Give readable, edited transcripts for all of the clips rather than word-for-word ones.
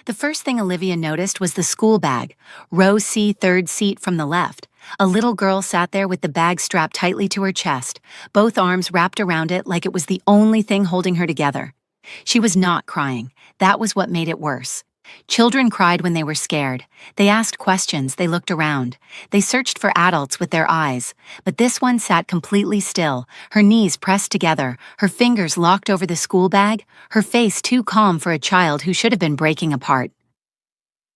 The first thing Olivia noticed was the school bag, row C, third seat from the left. A little girl sat there with the bag strapped tightly to her chest, both arms wrapped around it like it was the only thing holding her together. She was not crying. That was what made it worse. Children cried when they were scared. They asked questions, they looked around. They searched for adults with their eyes. But this one sat completely still, her knees pressed together, her fingers locked over the school bag, her face too calm for a child who should have been breaking apart.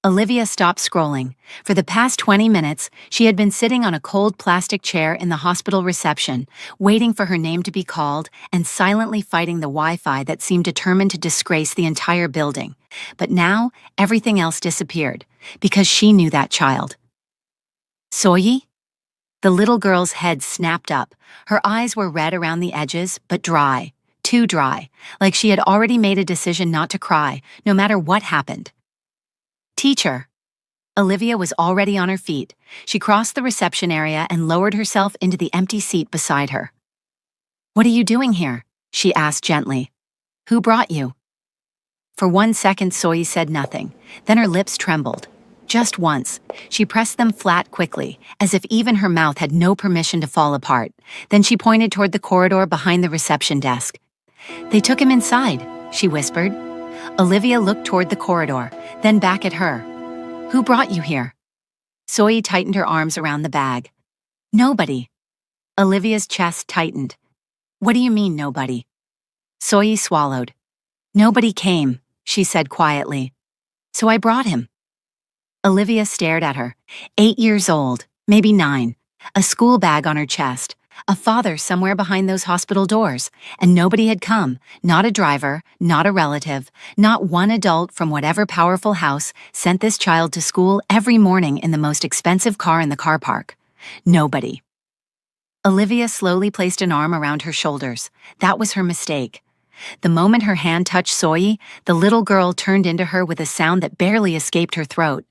Olivia stopped scrolling. For the past 20 minutes, she had been sitting on a cold plastic chair in the hospital reception, waiting for her name to be called and silently fighting the Wi-Fi that seemed determined to disgrace the entire building. But now, everything else disappeared, because she knew that child. Soyi? The little girl's head snapped up. Her eyes were red around the edges, but dry. Too dry, like she had already made a decision not to cry, no matter what happened. Teacher. Olivia was already on her feet. She crossed the reception area and lowered herself into the empty seat beside her. "What are you doing here?" she asked gently. "Who brought you?" For 1 second, Soyi said nothing. Then her lips trembled. Just once. She pressed them flat quickly, as if even her mouth had no permission to fall apart. Then she pointed toward the corridor behind the reception desk. "They took him inside," she whispered. Olivia looked toward the corridor, then back at her. "Who brought you here?" Soyi tightened her arms around the bag. "Nobody." Olivia's chest tightened. "What do you mean, nobody?" Soyi swallowed. "Nobody came," she said quietly. "So I brought him." Olivia stared at her. 8 years old, maybe 9. A school bag on her chest. A father somewhere behind those hospital doors, and nobody had come, not a driver, not a relative, not one adult from whatever powerful house sent this child to school every morning in the most expensive car in the car park. Nobody. Olivia slowly placed an arm around her shoulders. That was her mistake. The moment her hand touched Soyi, the little girl turned into her with a sound that barely escaped her throat.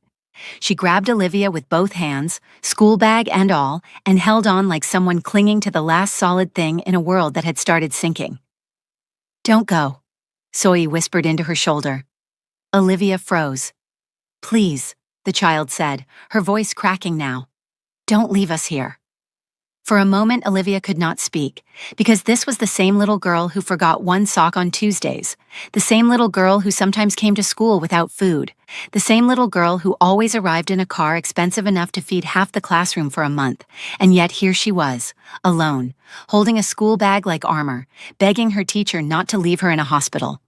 She grabbed Olivia with both hands, school bag and all, and held on like someone clinging to the last solid thing in a world that had started sinking. "Don't go," Soyi whispered into her shoulder. Olivia froze. "Please," the child said, her voice cracking now. "Don't leave us here." For a moment, Olivia could not speak, because this was the same little girl who forgot one sock on Tuesdays, the same little girl who sometimes came to school without food, the same little girl who always arrived in a car expensive enough to feed half the classroom for a month, and yet here she was, alone, holding a school bag like armor, begging her teacher not to leave her in a hospital.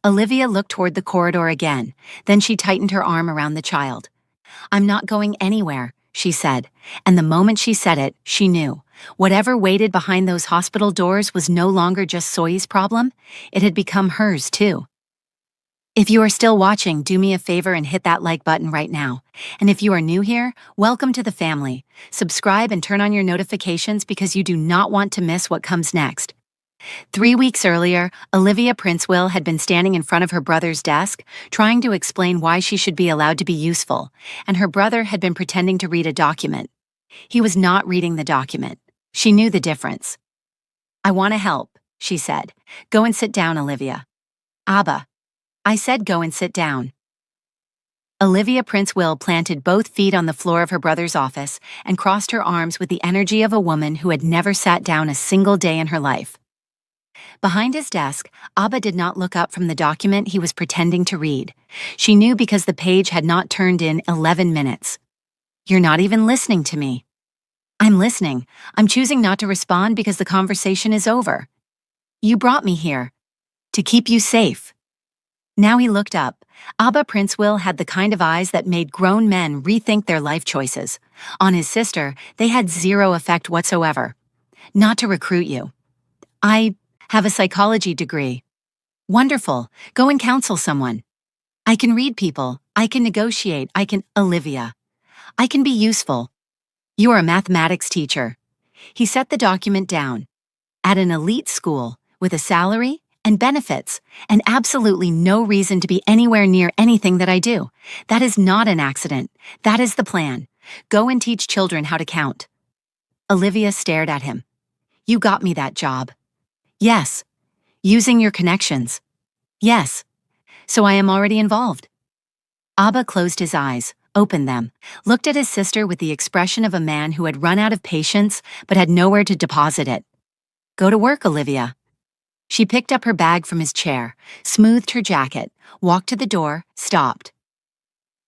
Olivia looked toward the corridor again, then she tightened her arm around the child. "I'm not going anywhere," she said, and the moment she said it, she knew. Whatever waited behind those hospital doors was no longer just Soyi's problem, it had become hers too. If you are still watching, do me a favor and hit that like button right now. And if you are new here, welcome to the family. Subscribe and turn on your notifications because you do not want to miss what comes next. 3 weeks earlier, Olivia Princewill had been standing in front of her brother's desk, trying to explain why she should be allowed to be useful, and her brother had been pretending to read a document. He was not reading the document. She knew the difference. "I want to help," she said. "Go and sit down, Olivia." "Abba." "I said go and sit down." Olivia Princewill planted both feet on the floor of her brother's office and crossed her arms with the energy of a woman who had never sat down a single day in her life. Behind his desk, Abba did not look up from the document he was pretending to read. She knew because the page had not turned in 11 minutes. "You're not even listening to me." "I'm listening. I'm choosing not to respond because the conversation is over." "You brought me here. To keep you safe." Now he looked up. Abba Princewill had the kind of eyes that made grown men rethink their life choices. On his sister, they had zero effect whatsoever. "Not to recruit you. I have a psychology degree." "Wonderful. Go and counsel someone." "I can read people. I can negotiate. Olivia. I can be useful." "You are a mathematics teacher." He set the document down. "At an elite school, with a salary and benefits, and absolutely no reason to be anywhere near anything that I do. That is not an accident. That is the plan. Go and teach children how to count." Olivia stared at him. "You got me that job." "Yes." "Using your connections." "Yes." "So I am already involved." Abba closed his eyes, opened them, looked at his sister with the expression of a man who had run out of patience but had nowhere to deposit it. "Go to work, Olivia." She picked up her bag from his chair, smoothed her jacket, walked to the door, stopped.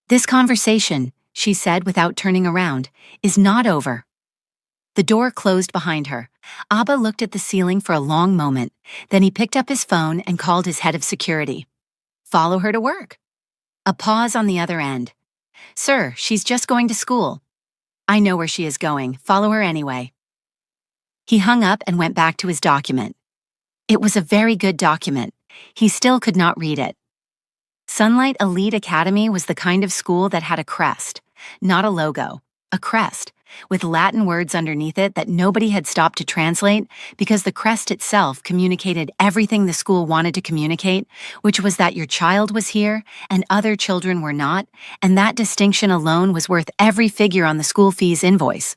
"This conversation," she said without turning around, "is not over." The door closed behind her. Abba looked at the ceiling for a long moment, then he picked up his phone and called his head of security. "Follow her to work." A pause on the other end. "Sir, she's just going to school." "I know where she is going. Follow her anyway." He hung up and went back to his document. It was a very good document. He still could not read it. Sunlight Elite Academy was the kind of school that had a crest, not a logo, a crest, with Latin words underneath it that nobody had stopped to translate because the crest itself communicated everything the school wanted to communicate, which was that your child was here and other children were not, and that distinction alone was worth every figure on the school fees invoice.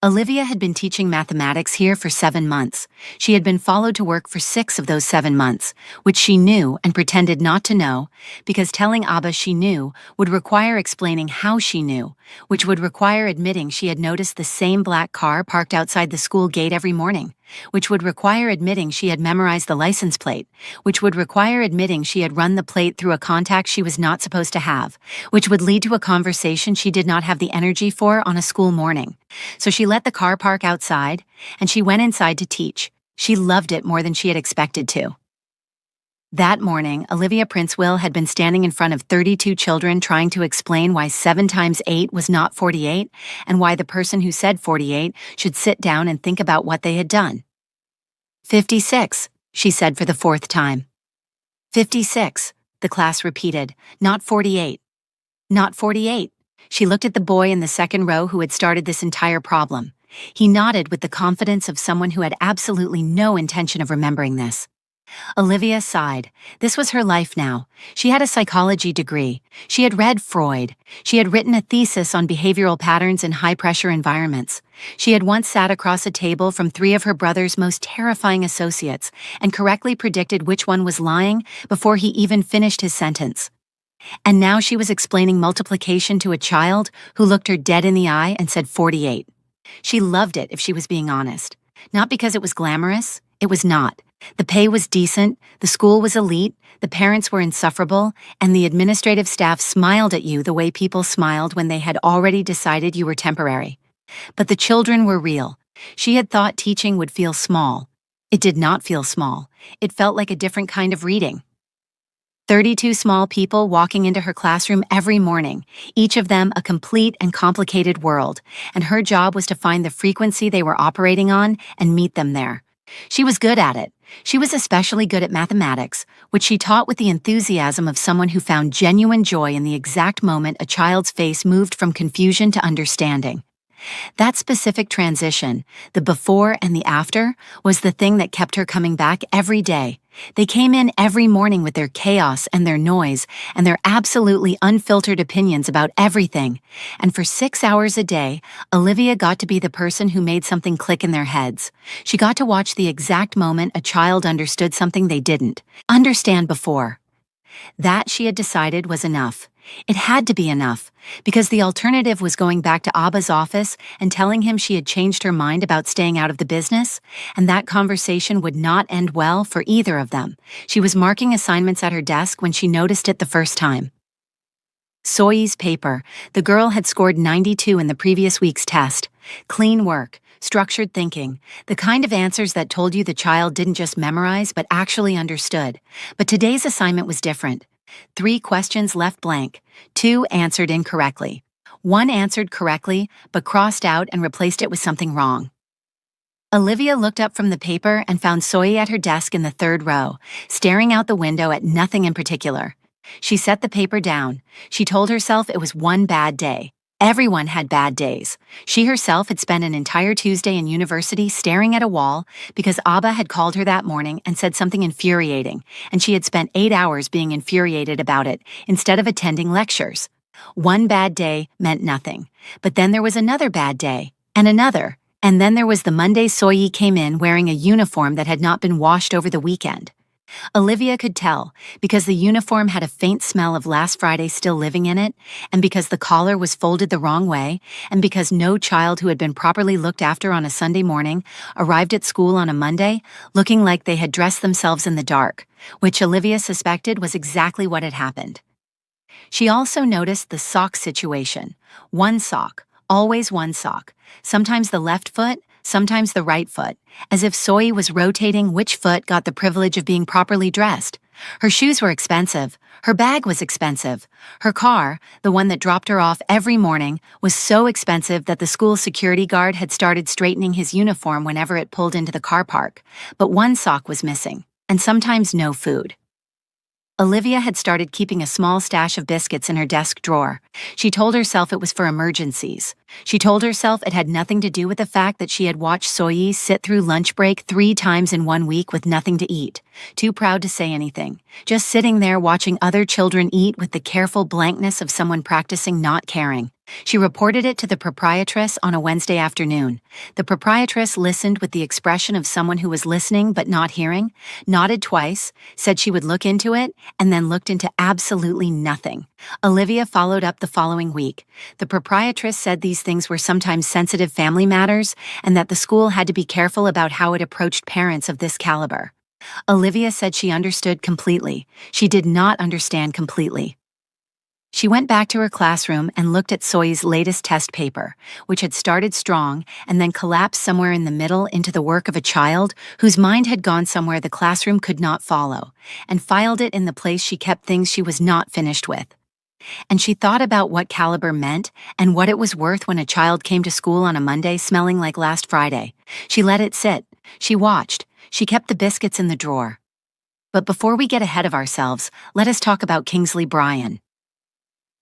Olivia had been teaching mathematics here for 7 months. She had been followed to work for 6 of those 7 months, which she knew and pretended not to know, because telling Abba she knew would require explaining how she knew, which would require admitting she had noticed the same black car parked outside the school gate every morning, which would require admitting she had memorized the license plate, which would require admitting she had run the plate through a contact she was not supposed to have, which would lead to a conversation she did not have the energy for on a school morning. So she let the car park outside, and she went inside to teach. She loved it more than she had expected to. That morning, Olivia Princewill had been standing in front of 32 children trying to explain why 7 times 8 was not 48, and why the person who said 48 should sit down and think about what they had done. 56, she said for the 4th time. 56, the class repeated, not 48. Not 48. She looked at the boy in the second row who had started this entire problem. He nodded with the confidence of someone who had absolutely no intention of remembering this. Olivia sighed. This was her life now. She had a psychology degree. She had read Freud. She had written a thesis on behavioral patterns in high-pressure environments. She had once sat across a table from 3 of her brother's most terrifying associates and correctly predicted which one was lying before he even finished his sentence. And now she was explaining multiplication to a child who looked her dead in the eye and said 48. She loved it if she was being honest. Not because it was glamorous. It was not. The pay was decent, the school was elite, the parents were insufferable, and the administrative staff smiled at you the way people smiled when they had already decided you were temporary. But the children were real. She had thought teaching would feel small. It did not feel small. It felt like a different kind of reading. 32 small people walking into her classroom every morning, each of them a complete and complicated world, and her job was to find the frequency they were operating on and meet them there. She was good at it. She was especially good at mathematics, which she taught with the enthusiasm of someone who found genuine joy in the exact moment a child's face moved from confusion to understanding. That specific transition, the before and the after, was the thing that kept her coming back every day. They came in every morning with their chaos and their noise and their absolutely unfiltered opinions about everything. And for 6 hours a day, Olivia got to be the person who made something click in their heads. She got to watch the exact moment a child understood something they didn't understand before. That, she had decided, was enough. It had to be enough, because the alternative was going back to Abba's office and telling him she had changed her mind about staying out of the business, and that conversation would not end well for either of them. She was marking assignments at her desk when she noticed it the first time. Soyi's paper. The girl had scored 92 in the previous week's test. Clean work, structured thinking, the kind of answers that told you the child didn't just memorize but actually understood. But today's assignment was different. 3 questions left blank, 2 answered incorrectly. 1 answered correctly, but crossed out and replaced it with something wrong. Olivia looked up from the paper and found Soyi at her desk in the 3rd row, staring out the window at nothing in particular. She set the paper down. She told herself it was one bad day. Everyone had bad days. She herself had spent an entire Tuesday in university staring at a wall because Abba had called her that morning and said something infuriating, and she had spent 8 hours being infuriated about it instead of attending lectures. One bad day meant nothing, but then there was another bad day, and another, and then there was the Monday Soyi came in wearing a uniform that had not been washed over the weekend. Olivia could tell, because the uniform had a faint smell of last Friday still living in it, and because the collar was folded the wrong way, and because no child who had been properly looked after on a Sunday morning arrived at school on a Monday looking like they had dressed themselves in the dark, which Olivia suspected was exactly what had happened. She also noticed the sock situation. One sock, always one sock, sometimes the left foot, sometimes the right foot, as if Soy was rotating which foot got the privilege of being properly dressed. Her shoes were expensive. Her bag was expensive. Her car, the one that dropped her off every morning, was so expensive that the school security guard had started straightening his uniform whenever it pulled into the car park. But one sock was missing, and sometimes no food. Olivia had started keeping a small stash of biscuits in her desk drawer. She told herself it was for emergencies. She told herself it had nothing to do with the fact that she had watched Soyi sit through lunch break 3 times in 1 week with nothing to eat, too proud to say anything, just sitting there watching other children eat with the careful blankness of someone practicing not caring. She reported it to the proprietress on a Wednesday afternoon. The proprietress listened with the expression of someone who was listening but not hearing, nodded twice, said she would look into it, and then looked into absolutely nothing. Olivia followed up the following week. The proprietress said these things were sometimes sensitive family matters and that the school had to be careful about how it approached parents of this caliber. Olivia said she understood completely. She did not understand completely. She went back to her classroom and looked at Soy's latest test paper, which had started strong and then collapsed somewhere in the middle into the work of a child whose mind had gone somewhere the classroom could not follow, and filed it in the place she kept things she was not finished with. And she thought about what caliber meant and what it was worth when a child came to school on a Monday smelling like last Friday. She let it sit. She watched. She kept the biscuits in the drawer. But before we get ahead of ourselves, let us talk about Kingsley Bryan.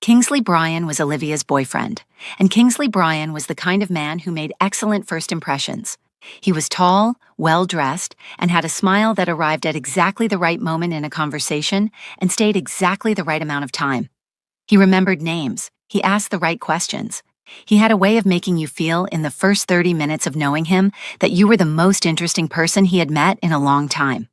Kingsley Bryan was Olivia's boyfriend, and Kingsley Bryan was the kind of man who made excellent first impressions. He was tall, well-dressed, and had a smile that arrived at exactly the right moment in a conversation and stayed exactly the right amount of time. He remembered names. He asked the right questions. He had a way of making you feel in the first 30 minutes of knowing him that you were the most interesting person he had met in a long time.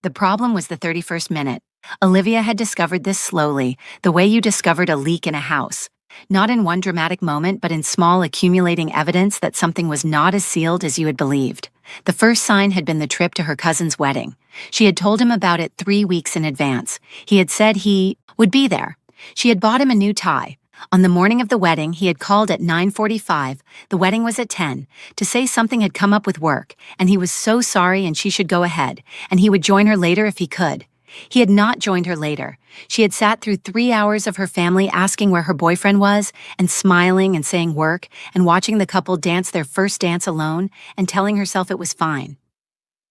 The problem was the 31st minute. Olivia had discovered this slowly, the way you discovered a leak in a house. Not in one dramatic moment, but in small accumulating evidence that something was not as sealed as you had believed. The first sign had been the trip to her cousin's wedding. She had told him about it 3 weeks in advance. He had said he would be there. She had bought him a new tie. On the morning of the wedding, he had called at 9:45, the wedding was at 10, to say something had come up with work, and he was so sorry and she should go ahead, and he would join her later if he could. He had not joined her later. She had sat through 3 hours of her family asking where her boyfriend was, and smiling and saying work, and watching the couple dance their first dance alone, and telling herself it was fine.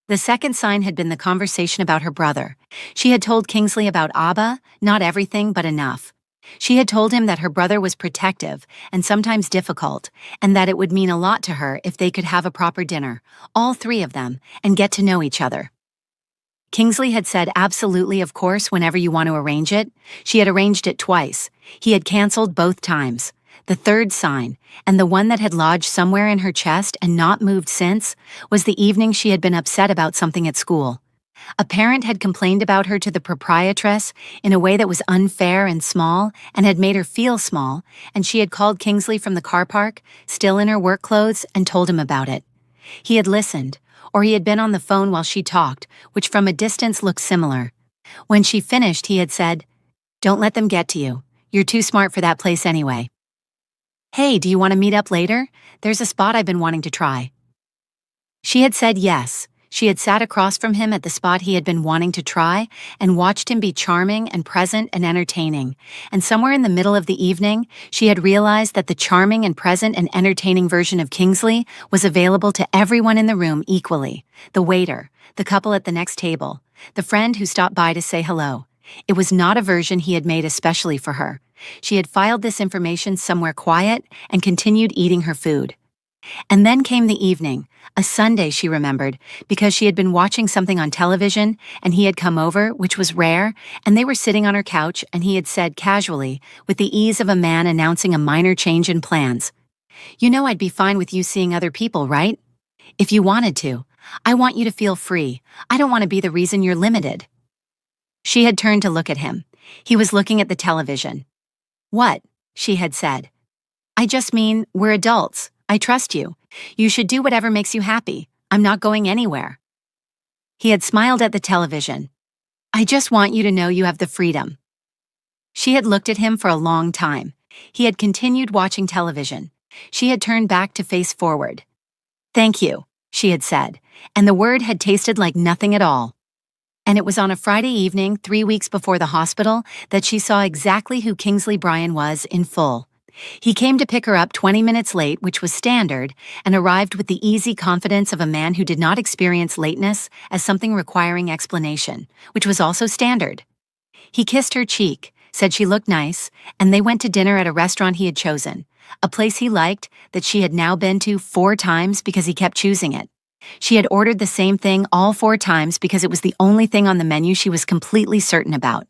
The second sign had been the conversation about her brother. She had told Kingsley about Abba, not everything, but enough. She had told him that her brother was protective and sometimes difficult, and that it would mean a lot to her if they could have a proper dinner, all 3 of them, and get to know each other. Kingsley had said absolutely, of course, whenever you want to arrange it. She had arranged it twice. He had canceled both times. The third sign, and the one that had lodged somewhere in her chest and not moved since, was the evening she had been upset about something at school. A parent had complained about her to the proprietress in a way that was unfair and small and had made her feel small, and she had called Kingsley from the car park, still in her work clothes, and told him about it. He had listened, or he had been on the phone while she talked, which from a distance looked similar. When she finished, he had said, "Don't let them get to you. You're too smart for that place anyway. Hey, do you want to meet up later? There's a spot I've been wanting to try." She had said yes. She had sat across from him at the spot he had been wanting to try and watched him be charming and present and entertaining. And somewhere in the middle of the evening, she had realized that the charming and present and entertaining version of Kingsley was available to everyone in the room equally. The waiter, the couple at the next table, the friend who stopped by to say hello. It was not a version he had made especially for her. She had filed this information somewhere quiet and continued eating her food. And then came the evening, a Sunday she remembered, because she had been watching something on television and he had come over, which was rare, and they were sitting on her couch and he had said casually, with the ease of a man announcing a minor change in plans, "You know I'd be fine with you seeing other people, right? If you wanted to. I want you to feel free. I don't want to be the reason you're limited." She had turned to look at him. He was looking at the television. "What?" she had said. "I just mean, we're adults. I trust you. You should do whatever makes you happy. I'm not going anywhere." He had smiled at the television. "I just want you to know you have the freedom." She had looked at him for a long time. He had continued watching television. She had turned back to face forward. "Thank you," she had said, and the word had tasted like nothing at all. And it was on a Friday evening, 3 weeks before the hospital, that she saw exactly who Kingsley Bryan was in full. He came to pick her up 20 minutes late, which was standard, and arrived with the easy confidence of a man who did not experience lateness as something requiring explanation, which was also standard. He kissed her cheek, said she looked nice, and they went to dinner at a restaurant he had chosen, a place he liked that she had now been to 4 times because he kept choosing it. She had ordered the same thing all 4 times because it was the only thing on the menu she was completely certain about.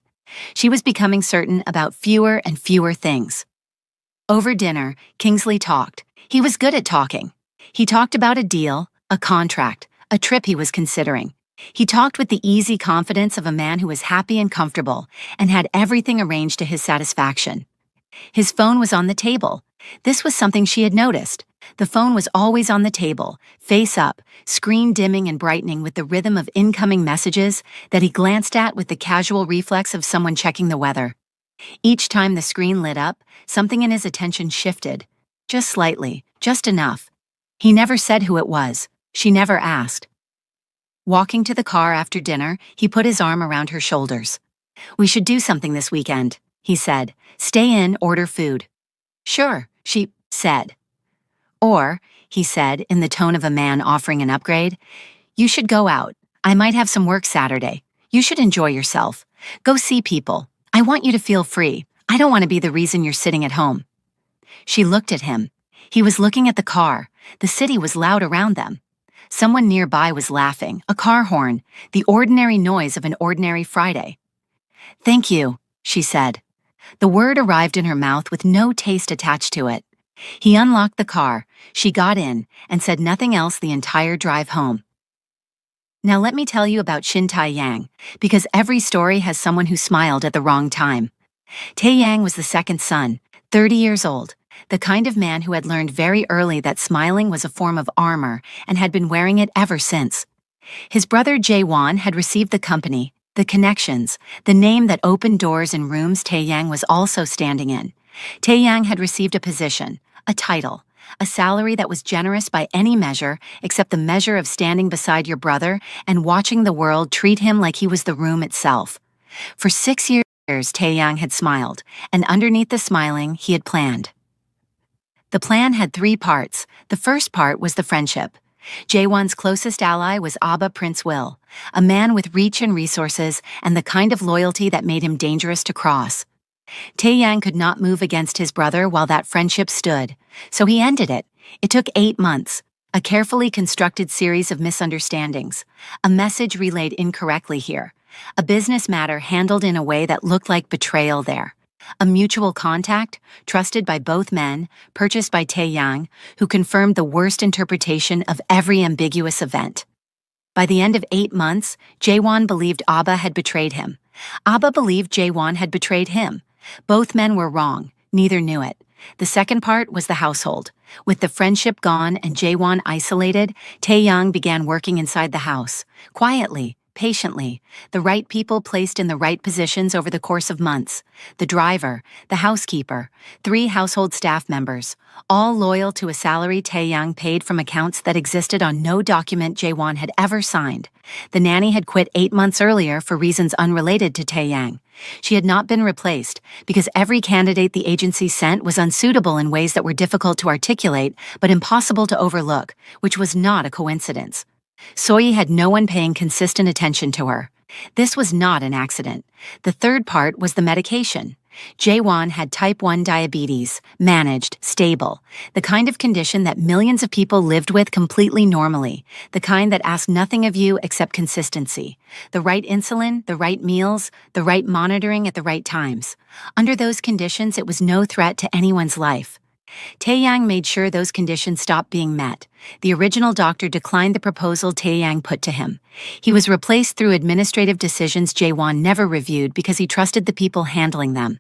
She was becoming certain about fewer and fewer things. Over dinner, Kingsley talked. He was good at talking. He talked about a deal, a contract, a trip he was considering. He talked with the easy confidence of a man who was happy and comfortable and had everything arranged to his satisfaction. His phone was on the table. This was something she had noticed. The phone was always on the table, face up, screen dimming and brightening with the rhythm of incoming messages that he glanced at with the casual reflex of someone checking the weather. Each time the screen lit up, something in his attention shifted. Just slightly, just enough. He never said who it was. She never asked. Walking to the car after dinner, he put his arm around her shoulders. "We should do something this weekend," he said. "Stay in, order food." "Sure," she said. Or, he said in the tone of a man offering an upgrade, "You should go out. I might have some work Saturday. You should enjoy yourself. Go see people. I want you to feel free. I don't want to be the reason you're sitting at home." She looked at him. He was looking at the car. The city was loud around them. Someone nearby was laughing, a car horn, the ordinary noise of an ordinary Friday. "Thank you," she said. The word arrived in her mouth with no taste attached to it. He unlocked the car, she got in, and said nothing else the entire drive home. Now let me tell you about Shin Tae-yang, because every story has someone who smiled at the wrong time. Tae-yang was the second son, 30 years old, the kind of man who had learned very early that smiling was a form of armor and had been wearing it ever since. His brother Jae-won had received the company, the connections, the name that opened doors in rooms Tae-yang was also standing in. Tae-yang had received a position, a title, a salary that was generous by any measure except the measure of standing beside your brother and watching the world treat him like he was the room itself. For 6 years, Tae-yang had smiled, and underneath the smiling, he had planned. The plan had 3 parts. The first part was the friendship. Jaewon's closest ally was Abba Prince Will, a man with reach and resources and the kind of loyalty that made him dangerous to cross. Tae-yang could not move against his brother while that friendship stood, so he ended it. It took 8 months, a carefully constructed series of misunderstandings, a message relayed incorrectly here, a business matter handled in a way that looked like betrayal there, a mutual contact, trusted by both men, purchased by Tae-yang, who confirmed the worst interpretation of every ambiguous event. By the end of 8 months, Jaewon believed Abba had betrayed him. Abba believed Jaewon had betrayed him. Both men were wrong, neither knew it. The second part was the household. With the friendship gone and Jaewon isolated, Tae-yang began working inside the house, quietly, patiently, the right people placed in the right positions over the course of months. The driver, the housekeeper, 3 household staff members, all loyal to a salary Tae-yang paid from accounts that existed on no document Jaewon had ever signed. The nanny had quit 8 months earlier for reasons unrelated to Tae-yang. She had not been replaced because every candidate the agency sent was unsuitable in ways that were difficult to articulate but impossible to overlook, which was not a coincidence. Soyi had no one paying consistent attention to her. This was not an accident. The third part was the medication. Jaewon had type 1 diabetes, managed, stable, the kind of condition that millions of people lived with completely normally, the kind that asked nothing of you except consistency. The right insulin, the right meals, the right monitoring at the right times. Under those conditions, it was no threat to anyone's life. Taeyang made sure those conditions stopped being met. The original doctor declined the proposal Taeyang put to him. He was replaced through administrative decisions Jaewon never reviewed because he trusted the people handling them.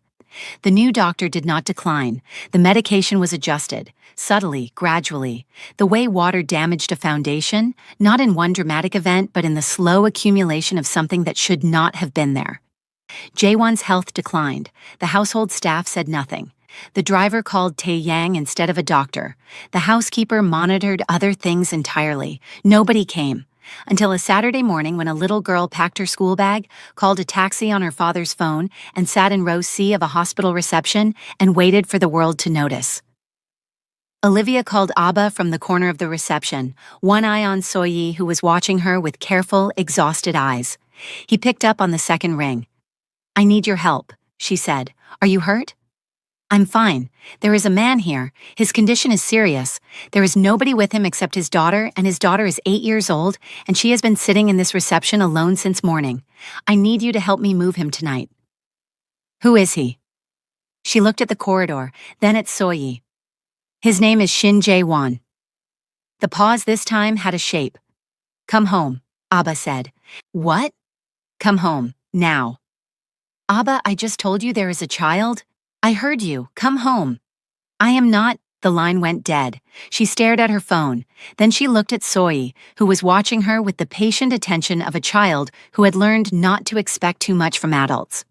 The new doctor did not decline. The medication was adjusted, subtly, gradually, the way water damaged a foundation, not in one dramatic event but in the slow accumulation of something that should not have been there. Jaewon's health declined. The household staff said nothing. The driver called Taeyang instead of a doctor. The housekeeper monitored other things entirely. Nobody came. Until a Saturday morning when a little girl packed her school bag, called a taxi on her father's phone, and sat in row C of a hospital reception and waited for the world to notice. Olivia called Abba from the corner of the reception, one eye on Soyi, who was watching her with careful, exhausted eyes. He picked up on the second ring. "I need your help," she said. "Are you hurt?" "I'm fine. There is a man here. His condition is serious. There is nobody with him except his daughter, and his daughter is 8 years old, and she has been sitting in this reception alone since morning. I need you to help me move him tonight." "Who is he?" She looked at the corridor, then at Soyi. "His name is Shin Jae-won." The pause this time had a shape. "Come home," Abba said. "What?" "Come home, now." "Abba, I just told you there is a child. I heard you. Come home." "I am not." The line went dead. She stared at her phone. Then she looked at Soyi, who was watching her with the patient attention of a child who had learned not to expect too much from adults.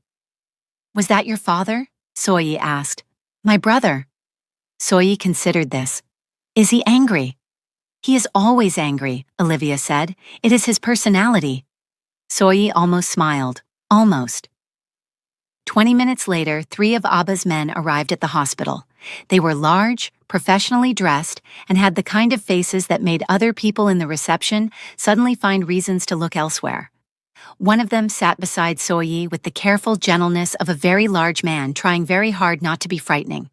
"Was that your father?" Soyi asked. "My brother." Soyi considered this. "Is he angry?" "He is always angry," Olivia said. "It is his personality." Soyi almost smiled. Almost. 20 minutes later, 3 of Abba's men arrived at the hospital. They were large, professionally dressed, and had the kind of faces that made other people in the reception suddenly find reasons to look elsewhere. One of them sat beside Soyi with the careful gentleness of a very large man trying very hard not to be frightening.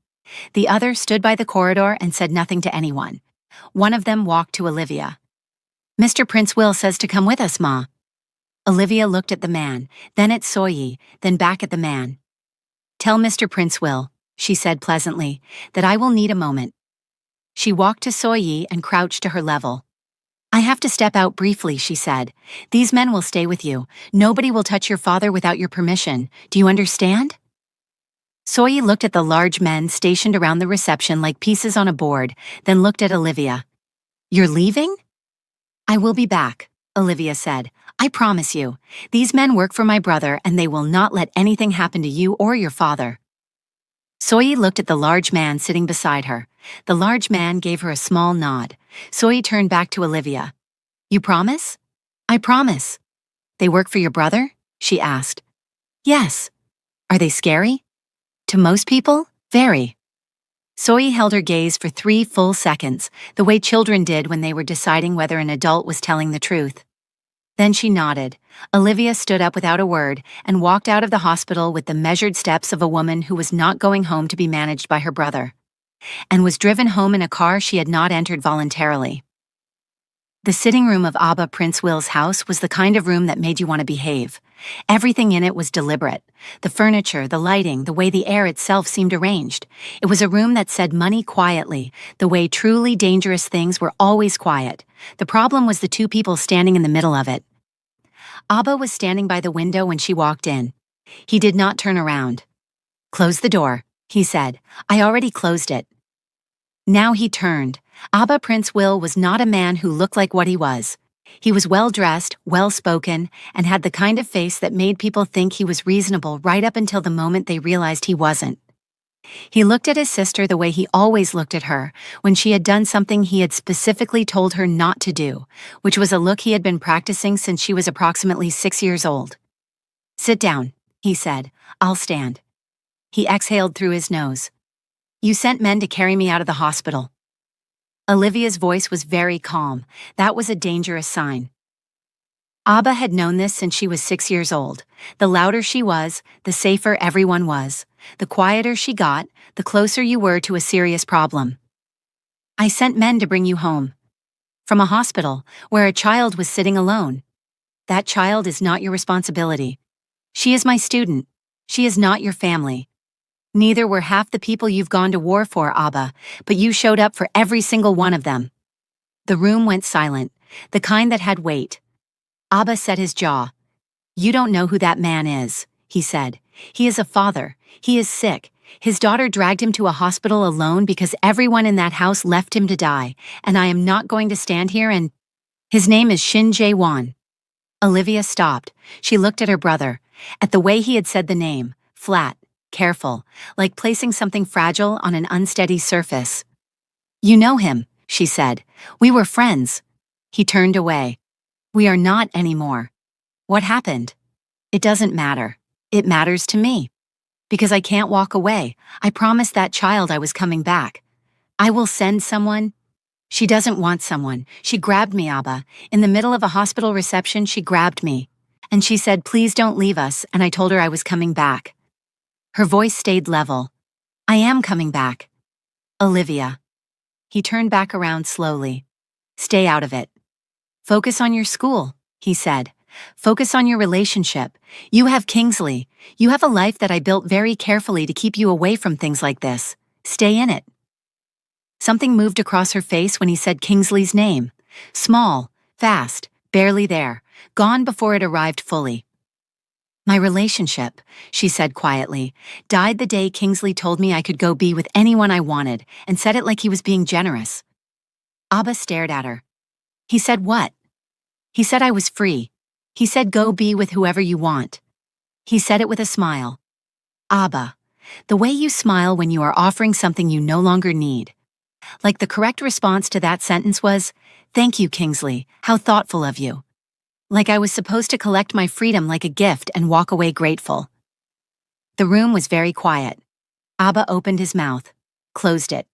The other stood by the corridor and said nothing to anyone. One of them walked to Olivia. "Mr. Prince Will says to come with us, Ma." Olivia looked at the man, then at Soyi, then back at the man. "Tell Mr. Prince Will," she said pleasantly, "that I will need a moment." She walked to Soyi and crouched to her level. "I have to step out briefly," she said. "These men will stay with you. Nobody will touch your father without your permission. Do you understand?" Soyi looked at the large men stationed around the reception like pieces on a board, then looked at Olivia. "You're leaving?" "I will be back," Olivia said. "I promise you. These men work for my brother and they will not let anything happen to you or your father." Soyi looked at the large man sitting beside her. The large man gave her a small nod. Soyi turned back to Olivia. "You promise?" "I promise." "They work for your brother?" she asked. "Yes." "Are they scary?" "To most people, very." Soyi held her gaze for 3 full seconds, the way children did when they were deciding whether an adult was telling the truth. Then she nodded. Olivia stood up without a word and walked out of the hospital with the measured steps of a woman who was not going home to be managed by her brother, and was driven home in a car she had not entered voluntarily. The sitting room of Abba Prince Will's house was the kind of room that made you want to behave. Everything in it was deliberate. The furniture, the lighting, the way the air itself seemed arranged. It was a room that said money quietly, the way truly dangerous things were always quiet. The problem was the 2 people standing in the middle of it. Abba was standing by the window when she walked in. He did not turn around. "Close the door," he said. "I already closed it." Now he turned. Abba Prince Will was not a man who looked like what he was. He was well-dressed, well-spoken, and had the kind of face that made people think he was reasonable right up until the moment they realized he wasn't. He looked at his sister the way he always looked at her, when she had done something he had specifically told her not to do, which was a look he had been practicing since she was approximately 6 years old. "Sit down," he said. "I'll stand." He exhaled through his nose. "You sent men to carry me out of the hospital." Olivia's voice was very calm. That was a dangerous sign. Abba had known this since she was 6 years old. The louder she was, the safer everyone was. The quieter she got, the closer you were to a serious problem. "I sent men to bring you home. From a hospital, where a child was sitting alone. That child is not your responsibility. She is my student. She is not your family." Neither were half the people you've gone to war for, Abba, but you showed up for every single one of them. The room went silent, the kind that had weight. Abba set his jaw. You don't know who that man is, he said. He is a father. He is sick. His daughter dragged him to a hospital alone because everyone in that house left him to die, and I am not going to stand here and— His name is Shin Jae-won. Olivia stopped. She looked at her brother, at the way he had said the name, flat, careful, like placing something fragile on an unsteady surface. You know him, she said. We were friends. He turned away. We are not anymore. What happened? It doesn't matter. It matters to me. Because I can't walk away. I promised that child I was coming back. I will send someone. She doesn't want someone. She grabbed me, Abba. In the middle of a hospital reception, she grabbed me. And she said, please don't leave us, and I told her I was coming back. Her voice stayed level. I am coming back. Olivia. He turned back around slowly. Stay out of it. Focus on your school, he said. Focus on your relationship. You have Kingsley. You have a life that I built very carefully to keep you away from things like this. Stay in it. Something moved across her face when he said Kingsley's name. Small, fast, barely there, gone before it arrived fully. My relationship, she said quietly, died the day Kingsley told me I could go be with anyone I wanted, and said it like he was being generous. Abba stared at her. He said what? He said I was free. He said go be with whoever you want. He said it with a smile. Abba, the way you smile when you are offering something you no longer need. Like the correct response to that sentence was, thank you, Kingsley, how thoughtful of you. Like I was supposed to collect my freedom like a gift and walk away grateful. The room was very quiet. Abba opened his mouth, closed it.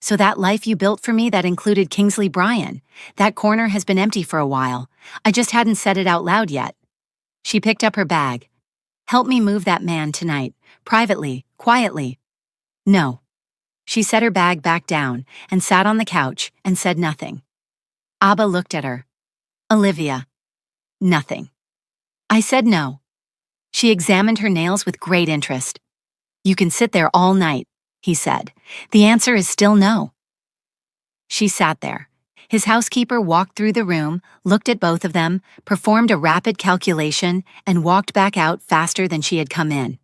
So that life you built for me that included Kingsley Bryan, that corner has been empty for a while. I just hadn't said it out loud yet. She picked up her bag. Help me move that man tonight, privately, quietly. No. She set her bag back down and sat on the couch and said nothing. Abba looked at her. Olivia. Nothing. I said no. She examined her nails with great interest. You can sit there all night, he said. The answer is still no. She sat there. His housekeeper walked through the room, looked at both of them, performed a rapid calculation, and walked back out faster than she had come in.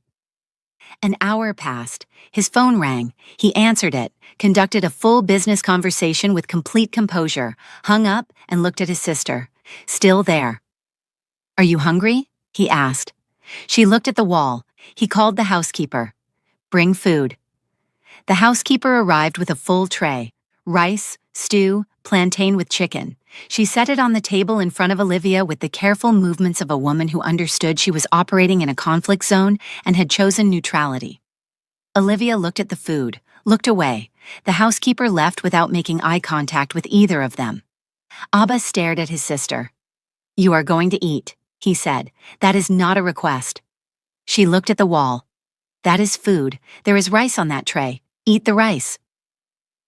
An hour passed. His phone rang. He answered it, conducted a full business conversation with complete composure, hung up, and looked at his sister. Still there. Are you hungry? He asked. She looked at the wall. He called the housekeeper. Bring food. The housekeeper arrived with a full tray. Rice, stew, plantain with chicken. She set it on the table in front of Olivia with the careful movements of a woman who understood she was operating in a conflict zone and had chosen neutrality. Olivia looked at the food, looked away. The housekeeper left without making eye contact with either of them. Abba stared at his sister. You are going to eat, he said. That is not a request. She looked at the wall. That is food. There is rice on that tray. Eat the rice.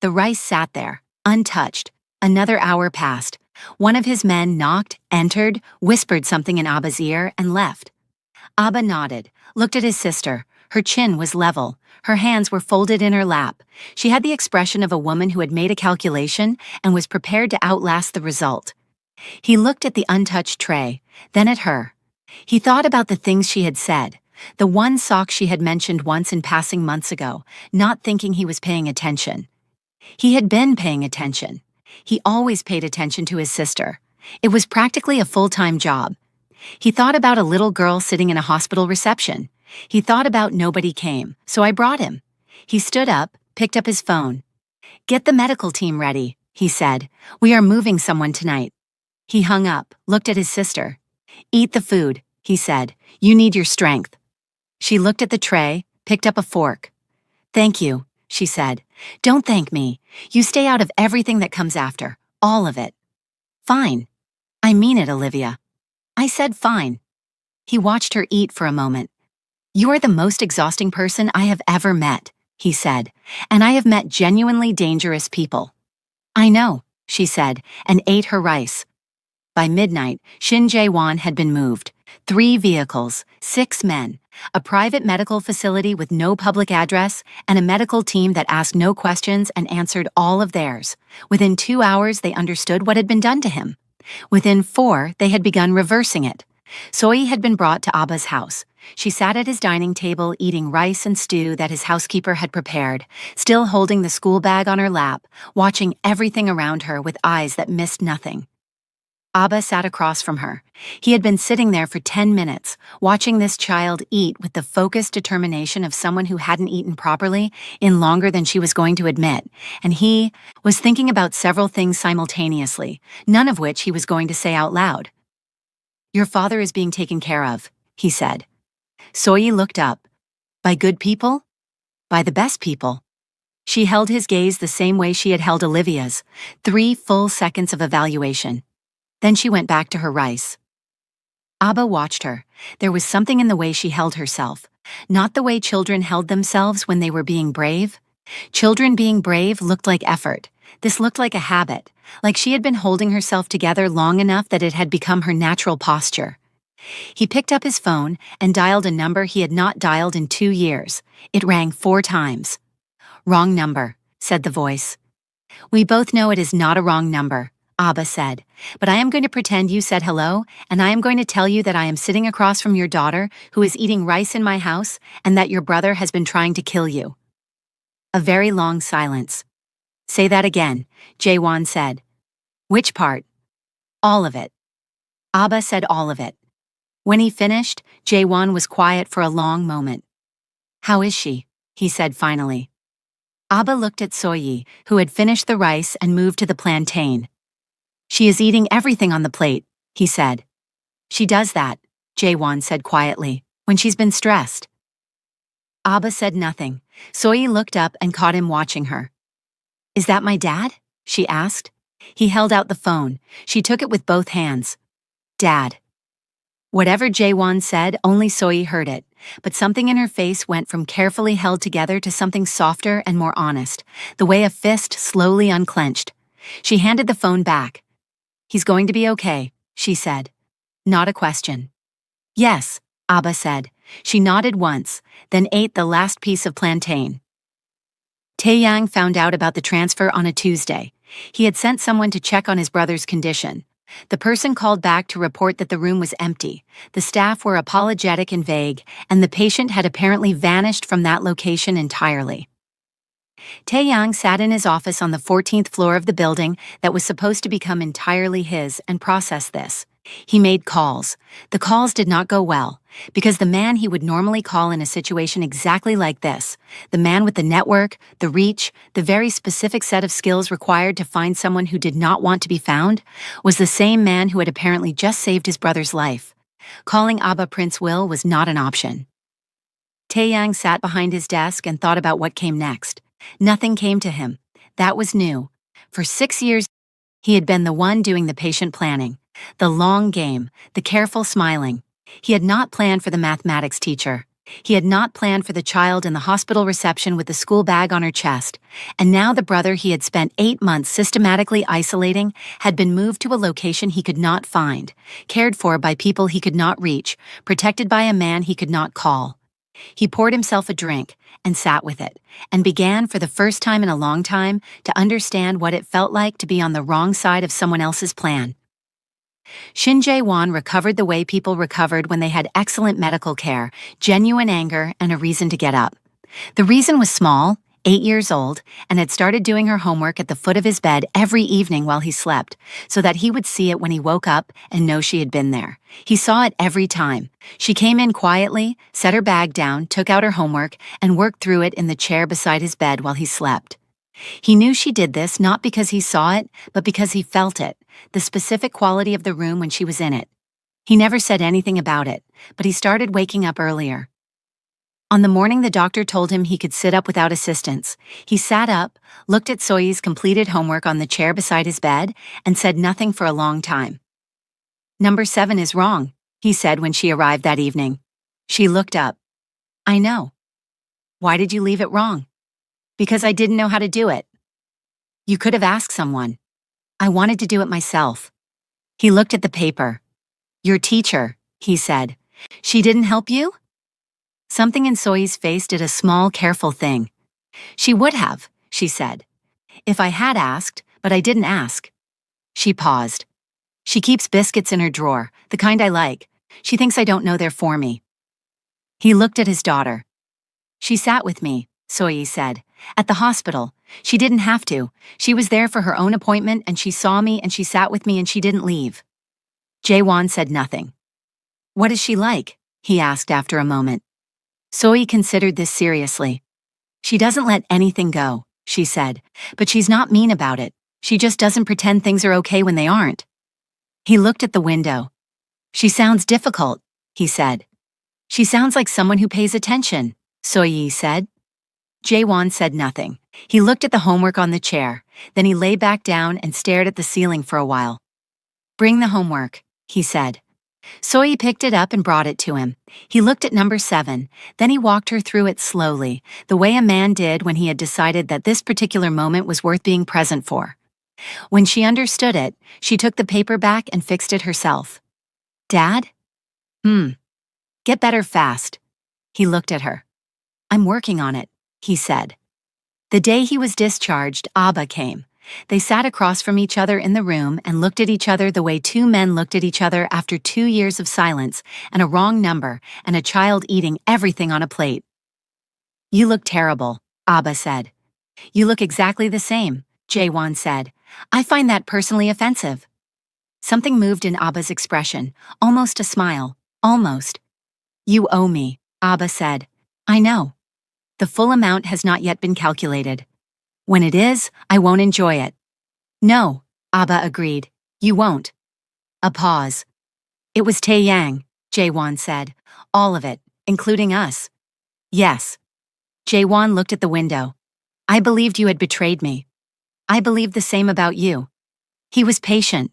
The rice sat there, untouched. Another hour passed. One of his men knocked, entered, whispered something in Abba's ear, and left. Abba nodded, looked at his sister. Her chin was level. Her hands were folded in her lap. She had the expression of a woman who had made a calculation and was prepared to outlast the result. He looked at the untouched tray, then at her. He thought about the things she had said, the one sock she had mentioned once in passing months ago, not thinking he was paying attention. He had been paying attention. He always paid attention to his sister. It was practically a full-time job. He thought about a little girl sitting in a hospital reception. He thought about nobody came, so I brought him. He stood up, picked up his phone. Get the medical team ready, he said. We are moving someone tonight. He hung up, looked at his sister. Eat the food, he said. You need your strength. She looked at the tray, picked up a fork. Thank you, she said. Don't thank me. You stay out of everything that comes after, all of it. Fine. I mean it, Olivia. I said fine. He watched her eat for a moment. You are the most exhausting person I have ever met, he said, and I have met genuinely dangerous people. I know, she said, and ate her rice. By midnight, Shin Jae-won had been moved. 3 vehicles, 6 men. a private medical facility with no public address, and a medical team that asked no questions and answered all of theirs. Within 2 hours, they understood what had been done to him. Within 4, they had begun reversing it. Soy had been brought to Abba's house. She sat at his dining table eating rice and stew that his housekeeper had prepared, still holding the school bag on her lap, watching everything around her with eyes that missed nothing. Abba sat across from her. He had been sitting there for 10 minutes, watching this child eat with the focused determination of someone who hadn't eaten properly in longer than she was going to admit, and he was thinking about several things simultaneously, none of which he was going to say out loud. "Your father is being taken care of," he said. Soyi looked up. "By good people? By the best people." She held his gaze the same way she had held Olivia's, 3 full seconds of evaluation. Then she went back to her rice. Abba watched her. There was something in the way she held herself, not the way children held themselves when they were being brave. Children being brave looked like effort. This looked like a habit, like she had been holding herself together long enough that it had become her natural posture. He picked up his phone and dialed a number he had not dialed in 2 years. It rang 4 times. "Wrong number," said the voice. "We both know it is not a wrong number," Abba said, "but I am going to pretend you said hello, and I am going to tell you that I am sitting across from your daughter who is eating rice in my house and that your brother has been trying to kill you." A very long silence. "Say that again," Jaewon said. "Which part?" "All of it." Abba said all of it. When he finished, Jaewon was quiet for a long moment. "How is she?" he said finally. Abba looked at Soyi, who had finished the rice and moved to the plantain. "She is eating everything on the plate," he said. "She does that," Jaewon said quietly, "when she's been stressed." Abba said nothing. Soyi looked up and caught him watching her. "Is that my dad?" she asked. He held out the phone. She took it with both hands. "Dad." Whatever Jaewon said, only Soyi heard it, but something in her face went from carefully held together to something softer and more honest, the way a fist slowly unclenched. She handed the phone back. "He's going to be okay," she said. Not a question. "Yes," Abba said. She nodded once, then ate the last piece of plantain. Taeyang found out about the transfer on a Tuesday. He had sent someone to check on his brother's condition. The person called back to report that the room was empty. The staff were apologetic and vague, and the patient had apparently vanished from that location entirely. Taeyang sat in his office on the 14th floor of the building that was supposed to become entirely his and processed this. He made calls. The calls did not go well, because the man he would normally call in a situation exactly like this, the man with the network, the reach, the very specific set of skills required to find someone who did not want to be found, was the same man who had apparently just saved his brother's life. Calling Abba Prince Will was not an option. Taeyang sat behind his desk and thought about what came next. Nothing came to him. That was new. For 6 years, he had been the one doing the patient planning, the long game, the careful smiling. He had not planned for the mathematics teacher. He had not planned for the child in the hospital reception with the school bag on her chest. And now the brother he had spent 8 months systematically isolating had been moved to a location he could not find, cared for by people he could not reach, protected by a man he could not call. He poured himself a drink and sat with it, and began for the first time in a long time to understand what it felt like to be on the wrong side of someone else's plan. Shin Jae-won recovered the way people recovered when they had excellent medical care, genuine anger, and a reason to get up. The reason was small, 8 years old, and had started doing her homework at the foot of his bed every evening while he slept, so that he would see it when he woke up and know she had been there. He saw it every time. She came in quietly, set her bag down, took out her homework, and worked through it in the chair beside his bed while he slept. He knew she did this not because he saw it, but because he felt it, the specific quality of the room when she was in it. He never said anything about it, but he started waking up earlier. On the morning the doctor told him he could sit up without assistance, he sat up, looked at Soyi's completed homework on the chair beside his bed, and said nothing for a long time. "Number 7 is wrong," he said when she arrived that evening. She looked up. "I know." "Why did you leave it wrong?" "Because I didn't know how to do it." "You could have asked someone." "I wanted to do it myself." He looked at the paper. "Your teacher," he said. "She didn't help you?" Something in Soyi's face did a small, careful thing. She would have, she said. If I had asked, but I didn't ask. She paused. She keeps biscuits in her drawer, the kind I like. She thinks I don't know they're for me. He looked at his daughter. She sat with me, Soyi said. At the hospital. She didn't have to. She was there for her own appointment and she saw me and she sat with me and she didn't leave. Jaewon said nothing. What is she like? He asked after a moment. Soyi considered this seriously. She doesn't let anything go, she said, but she's not mean about it. She just doesn't pretend things are okay when they aren't. He looked at the window. She sounds difficult, he said. She sounds like someone who pays attention, Soyi said. Jaewon said nothing. He looked at the homework on the chair, then he lay back down and stared at the ceiling for a while. Bring the homework, he said. Soyi picked it up and brought it to him. He looked at number 7, then he walked her through it slowly, the way a man did when he had decided that this particular moment was worth being present for. When she understood it, she took the paper back and fixed it herself. Dad? Get better fast. He looked at her. I'm working on it, he said. The day he was discharged, Abba came. They sat across from each other in the room and looked at each other the way two men looked at each other after 2 years of silence and a wrong number and a child eating everything on a plate. You look terrible, Abba said. You look exactly the same, Jaewon said. I find that personally offensive. Something moved in Abba's expression, almost a smile, almost. You owe me, Abba said. I know. The full amount has not yet been calculated. When it is, I won't enjoy it. No, Abba agreed. You won't. A pause. It was Taeyang, Jaewon said. All of it, including us. Yes. Jaewon looked at the window. I believed you had betrayed me. I believed the same about you. He was patient.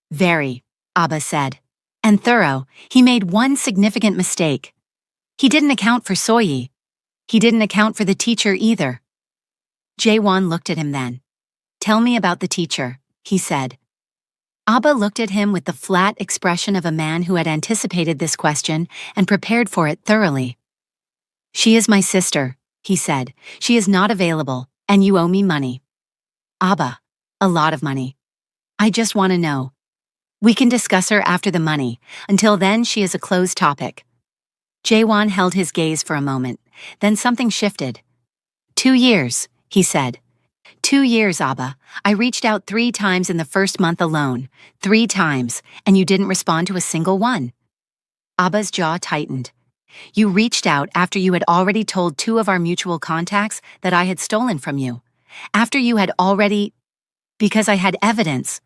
Very, Abba said. And thorough. He made one significant mistake. He didn't account for Soyi. He didn't account for the teacher either. Jaewon looked at him then. Tell me about the teacher, he said. Abba looked at him with the flat expression of a man who had anticipated this question and prepared for it thoroughly. She is my sister, he said. She is not available, and you owe me money. Abba, a lot of money. I just want to know. We can discuss her after the money. Until then, she is a closed topic. Jaewon held his gaze for a moment. Then something shifted. 2 years, he said. 2 years, Abba. I reached out 3 times in the first month alone. 3 times, and you didn't respond to a single one. Abba's jaw tightened. You reached out after you had already told 2 of our mutual contacts that I had stolen from you. After you had already... Because I had evidence.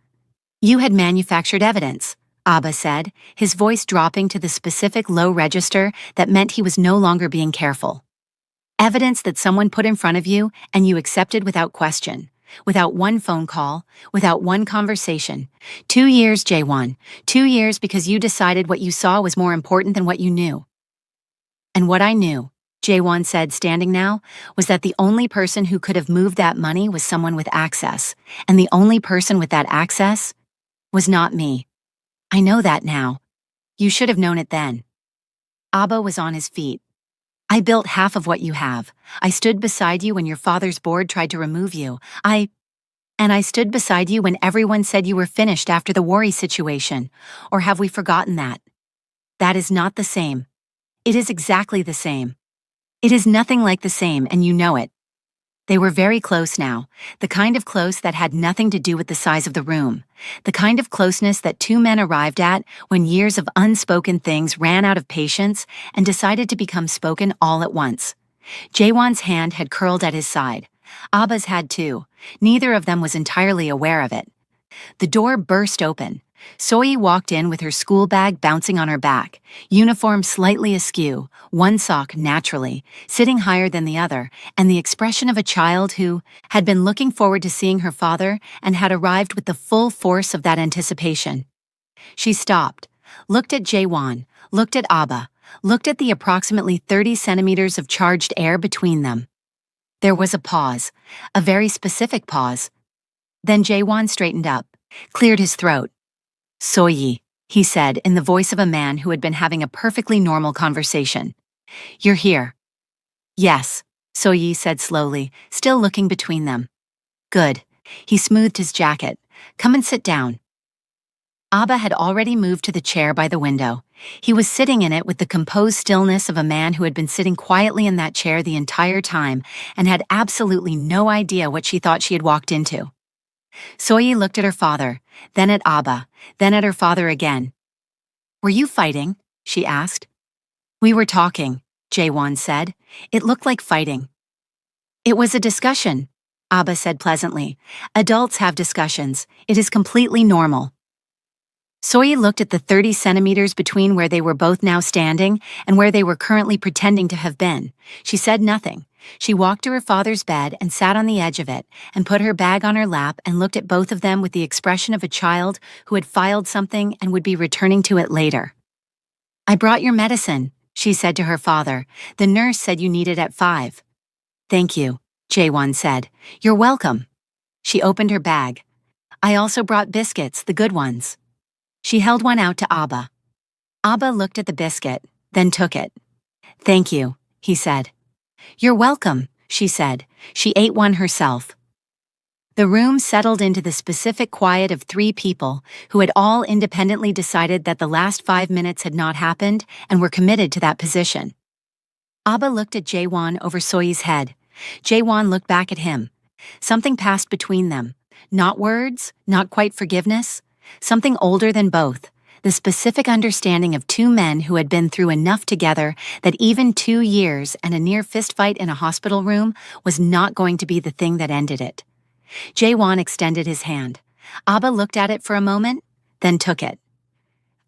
You had manufactured evidence, Abba said, his voice dropping to the specific low register that meant he was no longer being careful. Evidence that someone put in front of you and you accepted without question, without one phone call, without one conversation. 2 years, Jaewon. 2 years because you decided what you saw was more important than what you knew. And what I knew, Jaewon said standing now, was that the only person who could have moved that money was someone with access, and the only person with that access was not me. I know that now. You should have known it then. Abba was on his feet. I built half of what you have. I stood beside you when your father's board tried to remove you. And I stood beside you when everyone said you were finished after the worry situation. Or have we forgotten that? That is not the same. It is exactly the same. It is nothing like the same, and you know it. They were very close now, the kind of close that had nothing to do with the size of the room, the kind of closeness that 2 men arrived at when years of unspoken things ran out of patience and decided to become spoken all at once. Jaewon's hand had curled at his side. Abba's had too. Neither of them was entirely aware of it. The door burst open. Soyi walked in with her school bag bouncing on her back, uniform slightly askew, one sock naturally, sitting higher than the other, and the expression of a child who had been looking forward to seeing her father and had arrived with the full force of that anticipation. She stopped, looked at Jaewon, looked at Abba, looked at the approximately 30 centimeters of charged air between them. There was a pause, a very specific pause. Then Jaewon straightened up, cleared his throat. Soyi, he said in the voice of a man who had been having a perfectly normal conversation. You're here. Yes, So-yi said slowly, still looking between them. Good. He smoothed his jacket. Come and sit down. Abba had already moved to the chair by the window. He was sitting in it with the composed stillness of a man who had been sitting quietly in that chair the entire time and had absolutely no idea what she thought she had walked into. So-yi looked at her father, then at Abba, then at her father again. Were you fighting? She asked. We were talking, Jae-won said. It looked like fighting. It was a discussion, Abba said pleasantly. Adults have discussions. It is completely normal. So-yi looked at the 30 centimeters between where they were both now standing and where they were currently pretending to have been. She said nothing. She walked to her father's bed and sat on the edge of it and put her bag on her lap and looked at both of them with the expression of a child who had filed something and would be returning to it later. I brought your medicine, she said to her father. The nurse said you need it at 5. Thank you, Jae-won said. You're welcome. She opened her bag. I also brought biscuits, the good ones. She held one out to Abba. Abba looked at the biscuit, then took it. Thank you, he said. You're welcome, she said. She ate one herself. The room settled into the specific quiet of 3 people who had all independently decided that the last 5 minutes had not happened and were committed to that position. Abba looked at Jae-won over So-yi's head. Jae-won looked back at him. Something passed between them. Not words, not quite forgiveness. Something older than both, the specific understanding of 2 men who had been through enough together that even 2 years and a near fistfight in a hospital room was not going to be the thing that ended it. Jae-won extended his hand. Abba looked at it for a moment, then took it.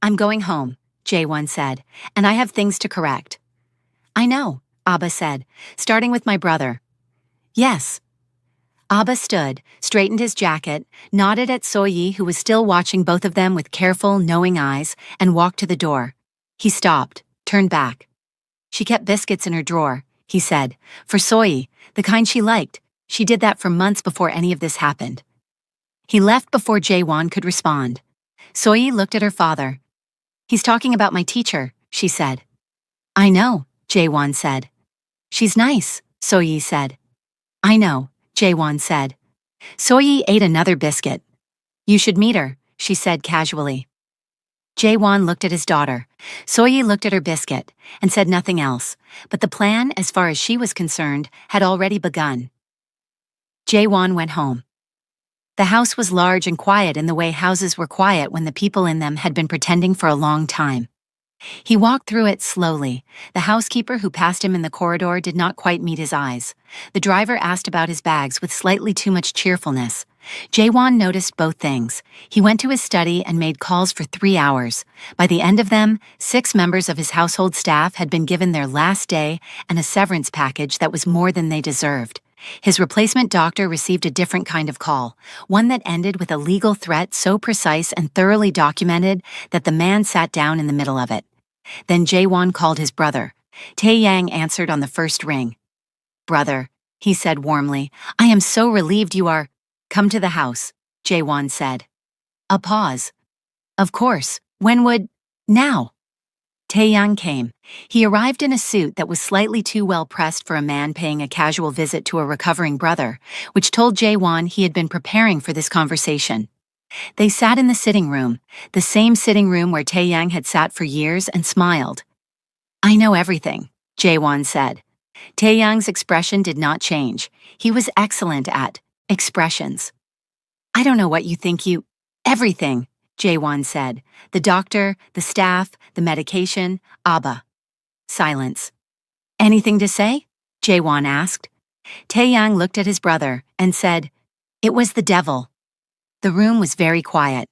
I'm going home, Jae-won said, and I have things to correct. I know, Abba said, starting with my brother. Yes. Abba stood, straightened his jacket, nodded at So-yi, who was still watching both of them with careful, knowing eyes, and walked to the door. He stopped, turned back. She kept biscuits in her drawer, he said, for So-yi, the kind she liked. She did that for months before any of this happened. He left before Jae-won could respond. So-yi looked at her father. He's talking about my teacher, she said. I know, Jae-won said. She's nice, So-yi said. I know, Jae-won said. So-yi ate another biscuit. You should meet her, she said casually. Jae-won looked at his daughter. So-yi looked at her biscuit and said nothing else, but the plan, as far as she was concerned, had already begun. Jae-won went home. The house was large and quiet in the way houses were quiet when the people in them had been pretending for a long time. He walked through it slowly. The housekeeper who passed him in the corridor did not quite meet his eyes. The driver asked about his bags with slightly too much cheerfulness. Jae-won noticed both things. He went to his study and made calls for 3 hours. By the end of them, 6 members of his household staff had been given their last day and a severance package that was more than they deserved. His replacement doctor received a different kind of call, one that ended with a legal threat so precise and thoroughly documented that the man sat down in the middle of it. Then Jae-won called his brother. Tae-yang answered on the first ring. Brother, he said warmly, I am so relieved you are. Come to the house, Jae-won said. A pause. Of course, when would? Now. Tae-yang came. He arrived in a suit that was slightly too well pressed for a man paying a casual visit to a recovering brother, which told Jae-won he had been preparing for this conversation. They sat in the sitting room, the same sitting room where Tae-yang had sat for years, and smiled. I know everything, Jae-won said. Tae-yang's expression did not change. He was excellent at expressions. I don't know what you think you... Everything, Jae-won said. The doctor, the staff, the medication, Abba. Silence. Anything to say? Jae-won asked. Tae-yang looked at his brother and said, It was the devil. The room was very quiet.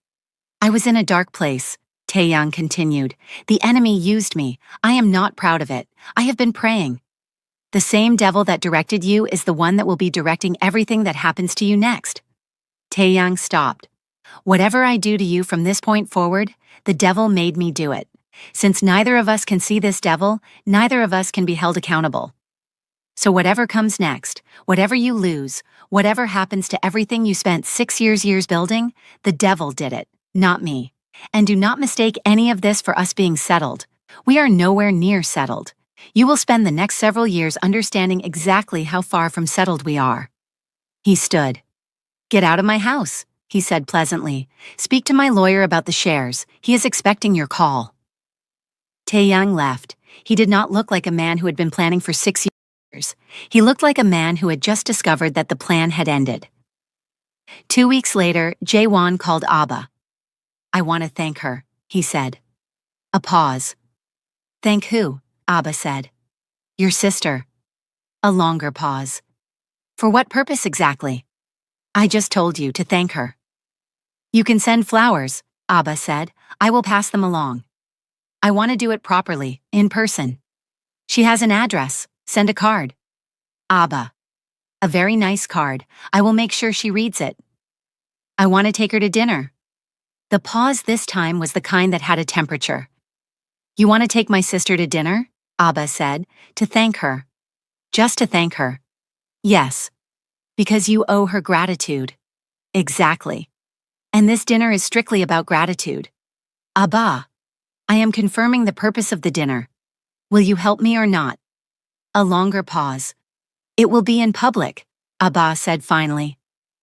I was in a dark place, Tae-yang continued. The enemy used me. I am not proud of it. I have been praying. The same devil that directed you is the one that will be directing everything that happens to you next. Tae-yang stopped. Whatever I do to you from this point forward, the devil made me do it. Since neither of us can see this devil, neither of us can be held accountable. So whatever comes next, whatever you lose, whatever happens to everything you spent 6 years building, the devil did it, not me. And do not mistake any of this for us being settled. We are nowhere near settled. You will spend the next several years understanding exactly how far from settled we are. He stood. Get out of my house, he said pleasantly. Speak to my lawyer about the shares. He is expecting your call. Taeyang left. He did not look like a man who had been planning for 6 years. He looked like a man who had just discovered that the plan had ended. 2 weeks later, Jaewon called Abba. I want to thank her, he said. A pause. Thank who? Abba said. Your sister. A longer pause. For what purpose exactly? I just told you to thank her. You can send flowers, Abba said. I will pass them along. I want to do it properly, in person. She has an address. Send a card. Abba. A very nice card. I will make sure she reads it. I want to take her to dinner. The pause this time was the kind that had a temperature. You want to take my sister to dinner? Abba said, to thank her. Just to thank her. Yes. Because you owe her gratitude. Exactly. And this dinner is strictly about gratitude. Abba. I am confirming the purpose of the dinner. Will you help me or not? A longer pause. It will be in public, Abba said finally.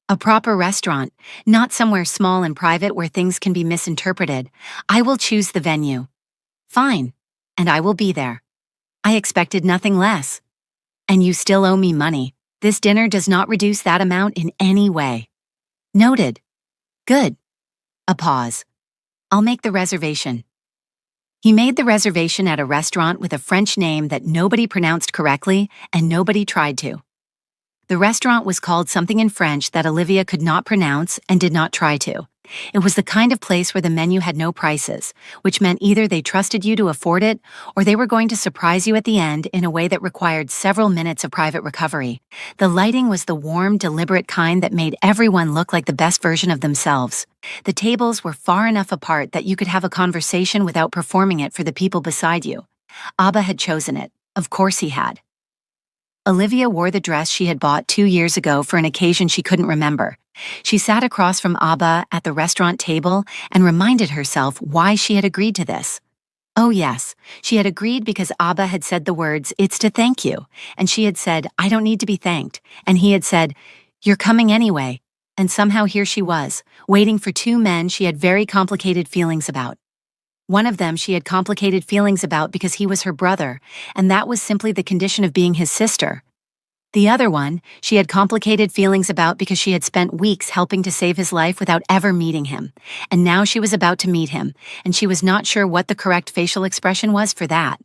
A proper restaurant, not somewhere small and private where things can be misinterpreted. I will choose the venue. Fine. And I will be there. I expected nothing less. And you still owe me money. This dinner does not reduce that amount in any way. Noted. Good. A pause. I'll make the reservation. He made the reservation at a restaurant with a French name that nobody pronounced correctly and nobody tried to. The restaurant was called something in French that Olivia could not pronounce and did not try to. It was the kind of place where the menu had no prices, which meant either they trusted you to afford it or they were going to surprise you at the end in a way that required several minutes of private recovery. The lighting was the warm, deliberate kind that made everyone look like the best version of themselves. The tables were far enough apart that you could have a conversation without performing it for the people beside you. Abba had chosen it. Of course he had. Olivia wore the dress she had bought 2 years ago for an occasion she couldn't remember. She sat across from Abba at the restaurant table and reminded herself why she had agreed to this. Oh yes, she had agreed because Abba had said the words, "It's to thank you," and she had said, "I don't need to be thanked," and he had said, "You're coming anyway," and somehow here she was, waiting for two men she had very complicated feelings about. One of them she had complicated feelings about because he was her brother, and that was simply the condition of being his sister. The other one she had complicated feelings about because she had spent weeks helping to save his life without ever meeting him, and now she was about to meet him, and she was not sure what the correct facial expression was for that.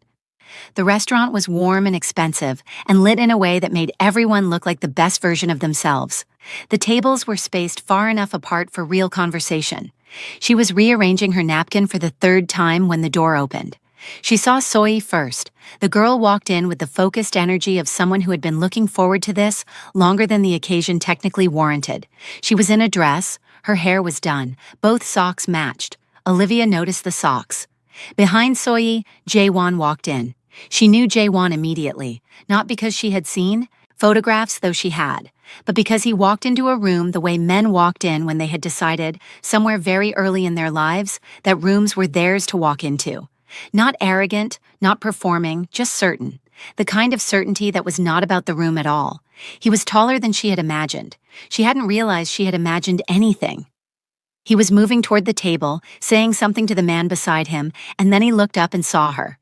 The restaurant was warm and expensive, and lit in a way that made everyone look like the best version of themselves. The tables were spaced far enough apart for real conversation. She was rearranging her napkin for the third time when the door opened. She saw Soyi first. The girl walked in with the focused energy of someone who had been looking forward to this longer than the occasion technically warranted. She was in a dress, her hair was done, both socks matched. Olivia noticed the socks. Behind Soyi, Jaewon walked in. She knew Jaewon immediately, not because she had seen photographs, though she had, but because he walked into a room the way men walked in when they had decided, somewhere very early in their lives, that rooms were theirs to walk into. Not arrogant, not performing, just certain. The kind of certainty that was not about the room at all. He was taller than she had imagined. She hadn't realized she had imagined anything. He was moving toward the table, saying something to the man beside him, and then he looked up and saw her.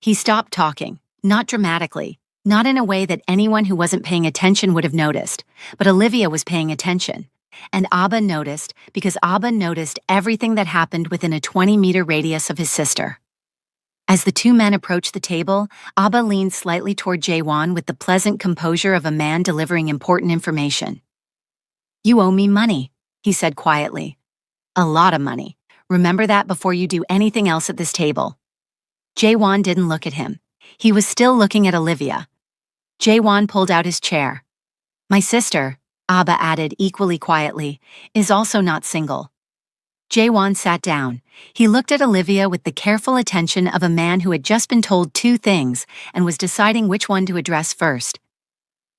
He stopped talking, not dramatically, not in a way that anyone who wasn't paying attention would have noticed, but Olivia was paying attention. And Abba noticed because Abba noticed everything that happened within a 20-meter radius of his sister. As the two men approached the table, Abba leaned slightly toward Jaewon with the pleasant composure of a man delivering important information. You owe me money, he said quietly. A lot of money. Remember that before you do anything else at this table. Jaewon didn't look at him. He was still looking at Olivia. Jaewon pulled out his chair. My sister, Abba added equally quietly, is also not single. Jaewon sat down. He looked at Olivia with the careful attention of a man who had just been told two things and was deciding which one to address first.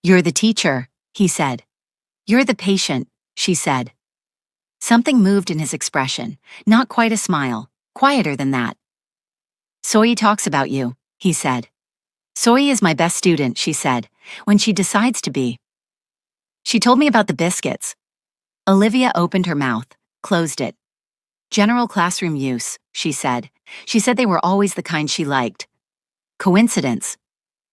You're the teacher, he said. You're the patient, she said. Something moved in his expression, not quite a smile, quieter than that. Soyi talks about you, he said. Soy is my best student, she said, when she decides to be. She told me about the biscuits. Olivia opened her mouth, closed it. General classroom use, she said. She said they were always the kind she liked. Coincidence?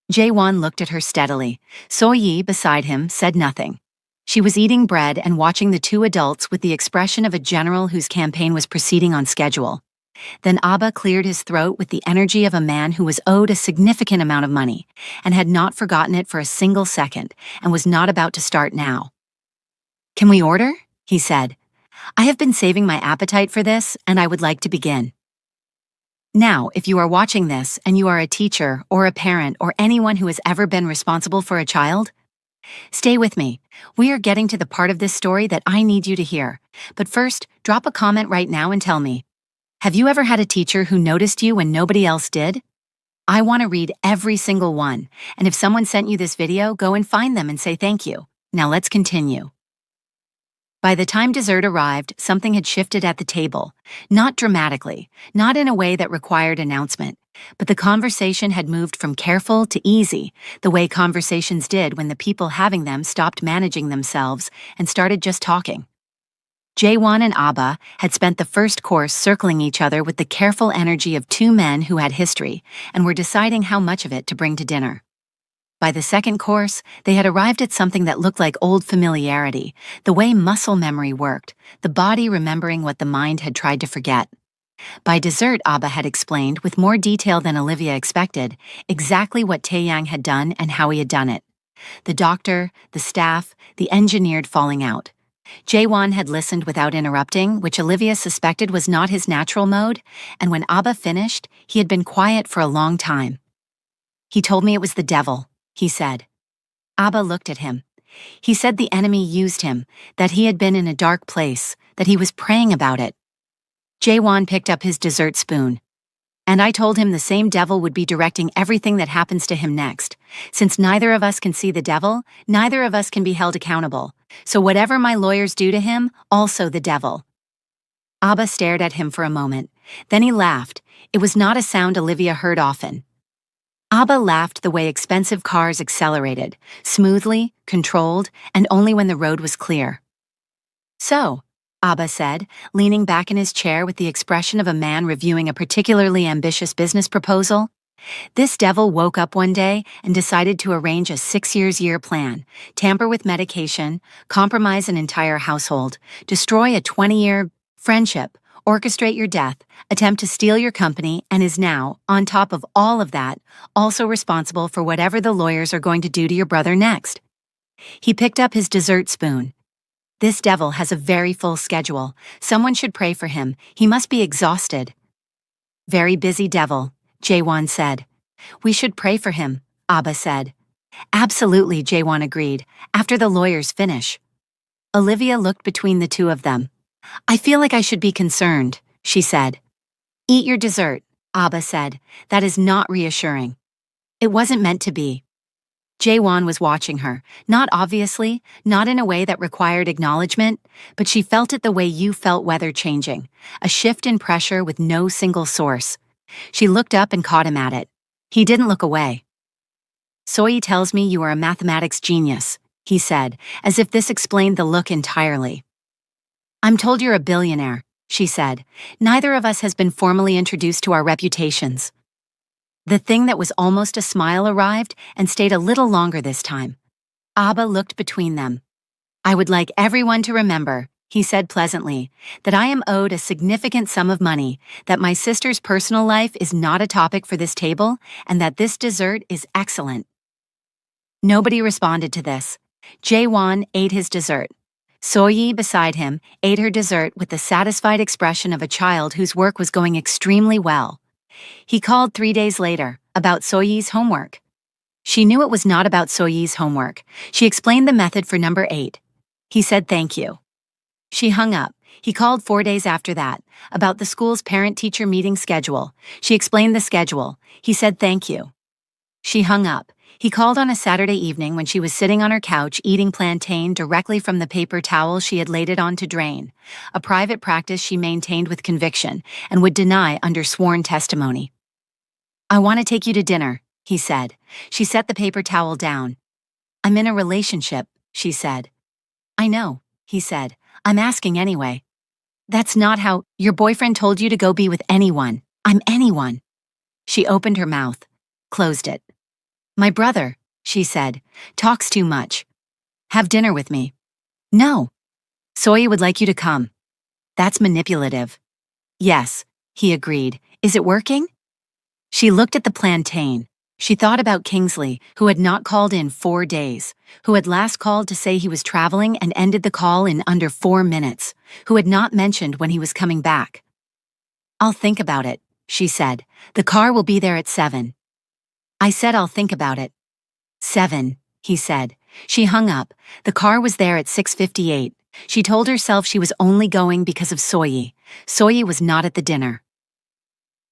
Jaewon looked at her steadily. So-yi, beside him, said nothing. She was eating bread and watching the two adults with the expression of a general whose campaign was proceeding on schedule. Then Abba cleared his throat with the energy of a man who was owed a significant amount of money and had not forgotten it for a single second and was not about to start now. "Can we order?" he said. "I have been saving my appetite for this, and I would like to begin." Now, if you are watching this and you are a teacher or a parent or anyone who has ever been responsible for a child, stay with me. We are getting to the part of this story that I need you to hear. But first, drop a comment right now and tell me, have you ever had a teacher who noticed you when nobody else did? I want to read every single one, and if someone sent you this video, go and find them and say thank you. Now let's continue. By the time dessert arrived, something had shifted at the table. Not dramatically, not in a way that required announcement, but the conversation had moved from careful to easy, the way conversations did when the people having them stopped managing themselves and started just talking. Jaewon and Abba had spent the first course circling each other with the careful energy of two men who had history and were deciding how much of it to bring to dinner. By the second course, they had arrived at something that looked like old familiarity, the way muscle memory worked, the body remembering what the mind had tried to forget. By dessert, Abba had explained, with more detail than Olivia expected, exactly what Taeyang had done and how he had done it. The doctor, the staff, the engineered falling out. Jaewon had listened without interrupting, which Olivia suspected was not his natural mode, and when Abba finished, he had been quiet for a long time. "He told me it was the devil," he said. Abba looked at him. He said the enemy used him, that he had been in a dark place, that he was praying about it. Jaewon picked up his dessert spoon. "And I told him the same devil would be directing everything that happens to him next. Since neither of us can see the devil, neither of us can be held accountable. So whatever my lawyers do to him, also the devil." Abba stared at him for a moment. Then he laughed. It was not a sound Olivia heard often. Abba laughed the way expensive cars accelerated, smoothly, controlled, and only when the road was clear. "So," Abba said, leaning back in his chair with the expression of a man reviewing a particularly ambitious business proposal, "this devil woke up one day and decided to arrange a 6-year plan, tamper with medication, compromise an entire household, destroy a 20-year friendship, orchestrate your death, attempt to steal your company, and is now, on top of all of that, also responsible for whatever the lawyers are going to do to your brother next." He picked up his dessert spoon. "This devil has a very full schedule. Someone should pray for him. He must be exhausted." "Very busy devil," Jaewon said. "We should pray for him," Abba said. "Absolutely," Jaewon agreed, "after the lawyers finish." Olivia looked between the two of them. "I feel like I should be concerned," she said. "Eat your dessert," Abba said. "That is not reassuring." "It wasn't meant to be." Jaewon was watching her, not obviously, not in a way that required acknowledgement, but she felt it the way you felt weather changing, a shift in pressure with no single source. She looked up and caught him at it. He didn't look away. "Soy tells me you are a mathematics genius," he said, as if this explained the look entirely. "I'm told you're a billionaire," she said. "Neither of us has been formally introduced to our reputations." The thing that was almost a smile arrived and stayed a little longer this time. Abba looked between them. "I would like everyone to remember," he said pleasantly, "that I am owed a significant sum of money, that my sister's personal life is not a topic for this table, and that this dessert is excellent." Nobody responded to this. Jaewon ate his dessert. So-yi, beside him, ate her dessert with the satisfied expression of a child whose work was going extremely well. He called 3 days later, about So-yi's homework. She knew it was not about So-yi's homework. She explained the method for number 8. He said thank you. She hung up. He called 4 days after that, about the school's parent-teacher meeting schedule. She explained the schedule. He said thank you. She hung up. He called on a Saturday evening when she was sitting on her couch eating plantain directly from the paper towel she had laid it on to drain, a private practice she maintained with conviction and would deny under sworn testimony. "I want to take you to dinner," he said. She set the paper towel down. I'm in a relationship, she said. I know, he said. I'm asking anyway. That's not how your boyfriend told you to go be with anyone. I'm anyone. She opened her mouth, closed it. My brother, she said, talks too much. Have dinner with me. No. Soyi would like you to come. That's manipulative. Yes, he agreed. Is it working? She looked at the plantain. She thought about Kingsley, who had not called in 4 days, who had last called to say he was traveling and ended the call in under 4 minutes, who had not mentioned when he was coming back. I'll think about it, she said. The car will be there at 7. I said I'll think about it. 7, he said. She hung up. The car was there at 6:58. She told herself she was only going because of Soyi. Soyi was not at the dinner.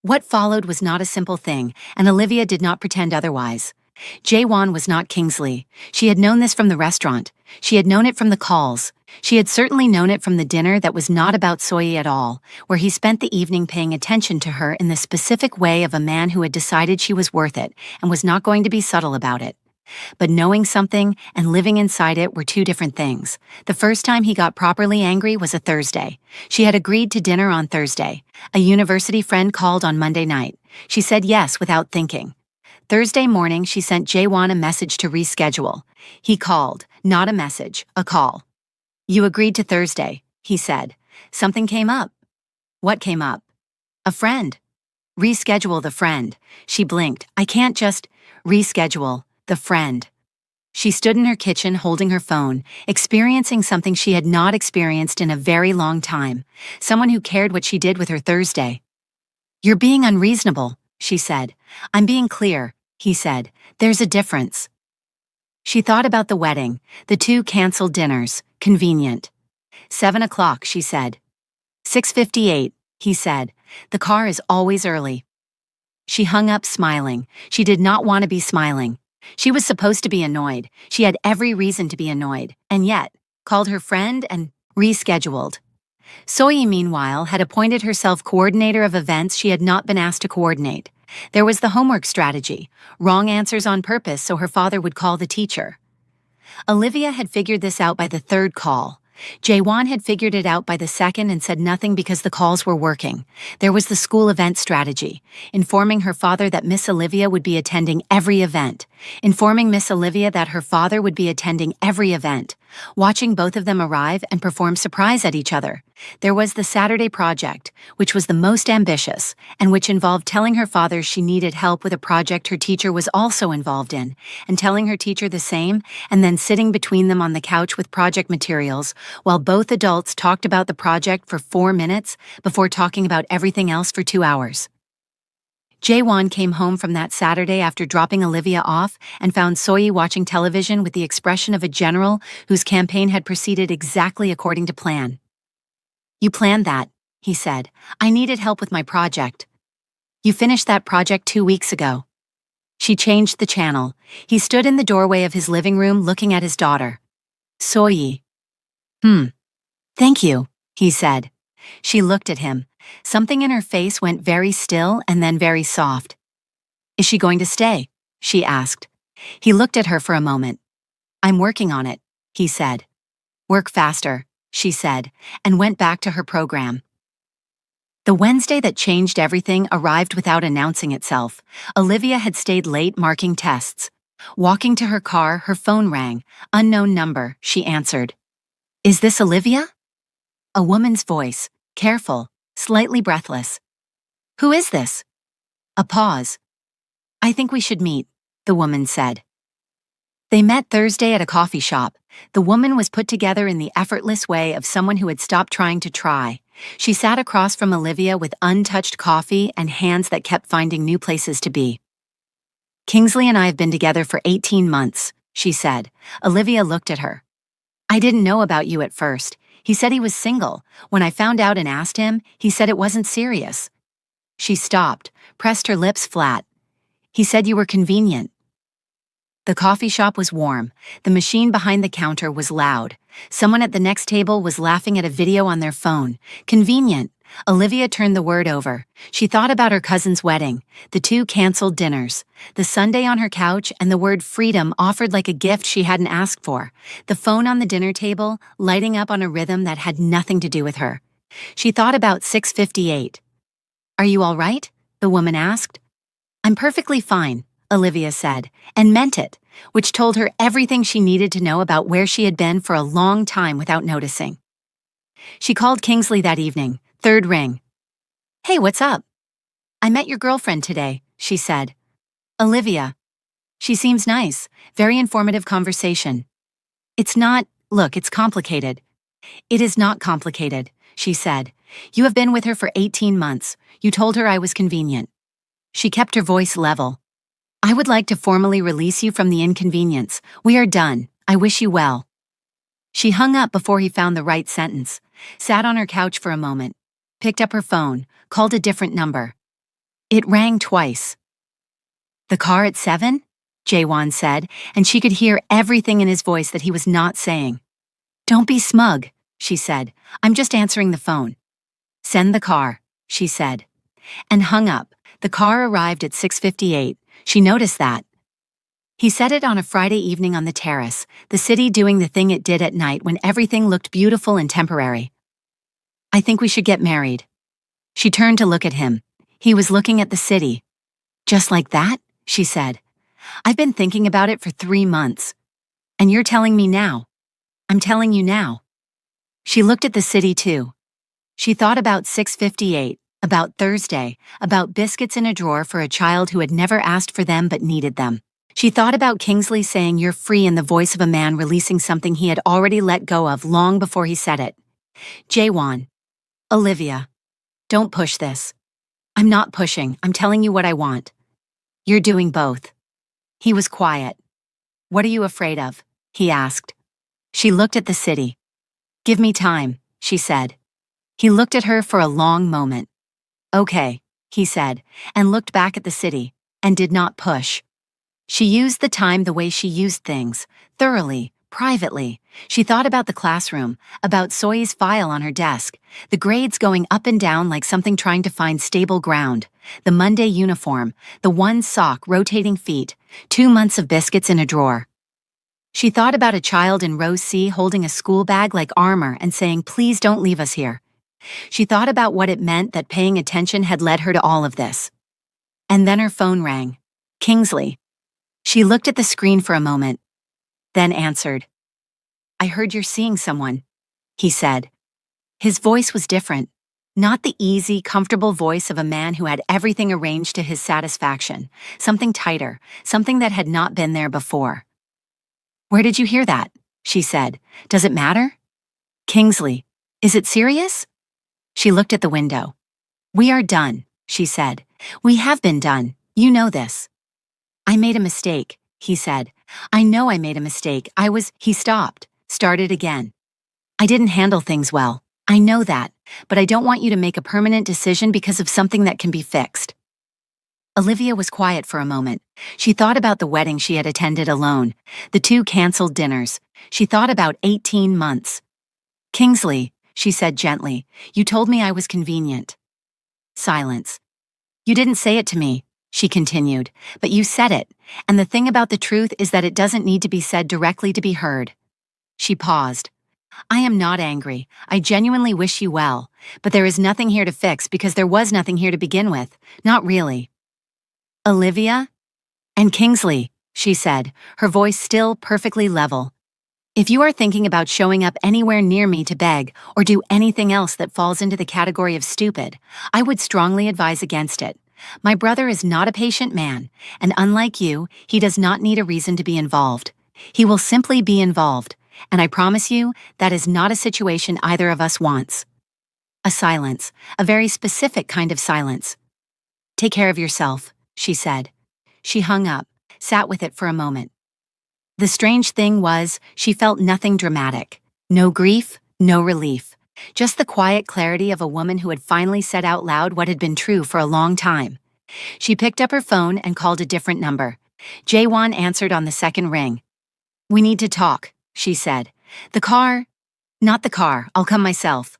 What followed was not a simple thing, and Olivia did not pretend otherwise. Jaewon was not Kingsley. She had known this from the restaurant. She had known it from the calls. She had certainly known it from the dinner that was not about Soyi at all, where he spent the evening paying attention to her in the specific way of a man who had decided she was worth it and was not going to be subtle about it. But knowing something and living inside it were two different things. The first time he got properly angry was a Thursday. She had agreed to dinner on Thursday. A university friend called on Monday night. She said yes without thinking. Thursday morning, she sent Jaewon a message to reschedule. He called, not a message, a call. You agreed to Thursday, he said. Something came up. What came up? A friend. Reschedule the friend. She blinked. I can't just reschedule the friend. She stood in her kitchen holding her phone, experiencing something she had not experienced in a very long time. Someone who cared what she did with her Thursday. You're being unreasonable, she said. I'm being clear, he said. There's a difference. She thought about the wedding, the 2 canceled dinners, convenient. 7 o'clock, she said. 6:58, he said. The car is always early. She hung up smiling. She did not want to be smiling. She was supposed to be annoyed. She had every reason to be annoyed, and yet, called her friend and rescheduled. Soyi, meanwhile, had appointed herself coordinator of events she had not been asked to coordinate. There was the homework strategy, wrong answers on purpose so her father would call the teacher. Olivia had figured this out by the 3rd call. Jaewon had figured it out by the 2nd and said nothing because the calls were working. There was the school event strategy, informing her father that Miss Olivia would be attending every event, informing Miss Olivia that her father would be attending every event, watching both of them arrive and perform surprise at each other. There was the Saturday project, which was the most ambitious, and which involved telling her father she needed help with a project her teacher was also involved in, and telling her teacher the same, and then sitting between them on the couch with project materials, while both adults talked about the project for 4 minutes before talking about everything else for 2 hours. Jaewon came home from that Saturday after dropping Olivia off and found Soyi watching television with the expression of a general whose campaign had proceeded exactly according to plan. You planned that, he said. I needed help with my project. You finished that project 2 weeks ago. She changed the channel. He stood in the doorway of his living room looking at his daughter. Soyi. Thank you, he said. She looked at him. Something in her face went very still and then very soft. Is she going to stay? She asked. He looked at her for a moment. I'm working on it, he said. Work faster, she said, and went back to her program. The Wednesday that changed everything arrived without announcing itself. Olivia had stayed late marking tests. Walking to her car, her phone rang. Unknown number, she answered. Is this Olivia? A woman's voice, careful, slightly breathless. Who is this? A pause. I think we should meet, the woman said. They met Thursday at a coffee shop. The woman was put together in the effortless way of someone who had stopped trying to try. She sat across from Olivia with untouched coffee and hands that kept finding new places to be. Kingsley and I have been together for 18 months, she said. Olivia looked at her. I didn't know about you at first. He said he was single. When I found out and asked him, he said it wasn't serious. She stopped, pressed her lips flat. He said you were convenient. The coffee shop was warm. The machine behind the counter was loud. Someone at the next table was laughing at a video on their phone. Convenient. Olivia turned the word over. She thought about her cousin's wedding, the 2 canceled dinners, the Sunday on her couch, and the word freedom offered like a gift she hadn't asked for, the phone on the dinner table lighting up on a rhythm that had nothing to do with her. She thought about 6:58. "Are you all right?" the woman asked. "I'm perfectly fine," Olivia said, and meant it, which told her everything she needed to know about where she had been for a long time without noticing. She called Kingsley that evening, 3rd ring. "Hey, what's up?" "I met your girlfriend today," she said. "Olivia. She seems nice, very informative conversation." Look, it's complicated." "It is not complicated," she said. "You have been with her for 18 months. You told her I was convenient." She kept her voice level. "I would like to formally release you from the inconvenience. We are done. I wish you well." She hung up before he found the right sentence, sat on her couch for a moment, picked up her phone, called a different number. It rang twice. "The car at 7?" Jaewon said, and she could hear everything in his voice that he was not saying. "Don't be smug," she said. "I'm just answering the phone." "Send the car," she said, and hung up. The car arrived at 6:58. She noticed that. He set it on a Friday evening on the terrace, the city doing the thing it did at night when everything looked beautiful and temporary. "I think we should get married." She turned to look at him. He was looking at the city. "Just like that?" she said. "I've been thinking about it for 3 months. And you're telling me now." "I'm telling you now." She looked at the city too. She thought about 6:58, about Thursday, about biscuits in a drawer for a child who had never asked for them but needed them. She thought about Kingsley saying "you're free" in the voice of a man releasing something he had already let go of long before he said it. "Jaewon. Olivia. Don't push this." "I'm not pushing. I'm telling you what I want." "You're doing both." He was quiet. "What are you afraid of?" he asked. She looked at the city. "Give me time," she said. He looked at her for a long moment. "Okay," he said, and looked back at the city, and did not push. She used the time the way she used things, thoroughly, privately. She thought about the classroom, about Soi's file on her desk, the grades going up and down like something trying to find stable ground, the Monday uniform, the 1 sock rotating feet, 2 months of biscuits in a drawer. She thought about a child in row C holding a school bag like armor and saying, "Please don't leave us here." She thought about what it meant that paying attention had led her to all of this. And then her phone rang. Kingsley. She looked at the screen for a moment, then answered. "I heard you're seeing someone," he said. His voice was different, not the easy, comfortable voice of a man who had everything arranged to his satisfaction, something tighter, something that had not been there before. "Where did you hear that?" she said. "Does it matter?" "Kingsley, is it serious?" She looked at the window. "We are done," she said. "We have been done. You know this." "I made a mistake," he said. "I know I made a mistake. He stopped, started again. "I didn't handle things well. I know that, but I don't want you to make a permanent decision because of something that can be fixed." Olivia was quiet for a moment. She thought about the wedding she had attended alone, the 2 canceled dinners. She thought about 18 months. "Kingsley," she said gently, "you told me I was convenient." Silence. "You didn't say it to me," she continued, "but you said it, and the thing about the truth is that it doesn't need to be said directly to be heard." She paused. "I am not angry. I genuinely wish you well, but there is nothing here to fix because there was nothing here to begin with. Not really." "Olivia?" "And Kingsley," she said, her voice still perfectly level. "If you are thinking about showing up anywhere near me to beg or do anything else that falls into the category of stupid, I would strongly advise against it. My brother is not a patient man, and unlike you, he does not need a reason to be involved. He will simply be involved, and I promise you that is not a situation either of us wants." A silence, a very specific kind of silence. "Take care of yourself," she said. She hung up, sat with it for a moment. The strange thing was, she felt nothing dramatic. No grief, no relief. Just the quiet clarity of a woman who had finally said out loud what had been true for a long time. She picked up her phone and called a different number. Jaewon answered on the 2nd ring. "We need to talk," she said. "The car?" "Not the car, I'll come myself."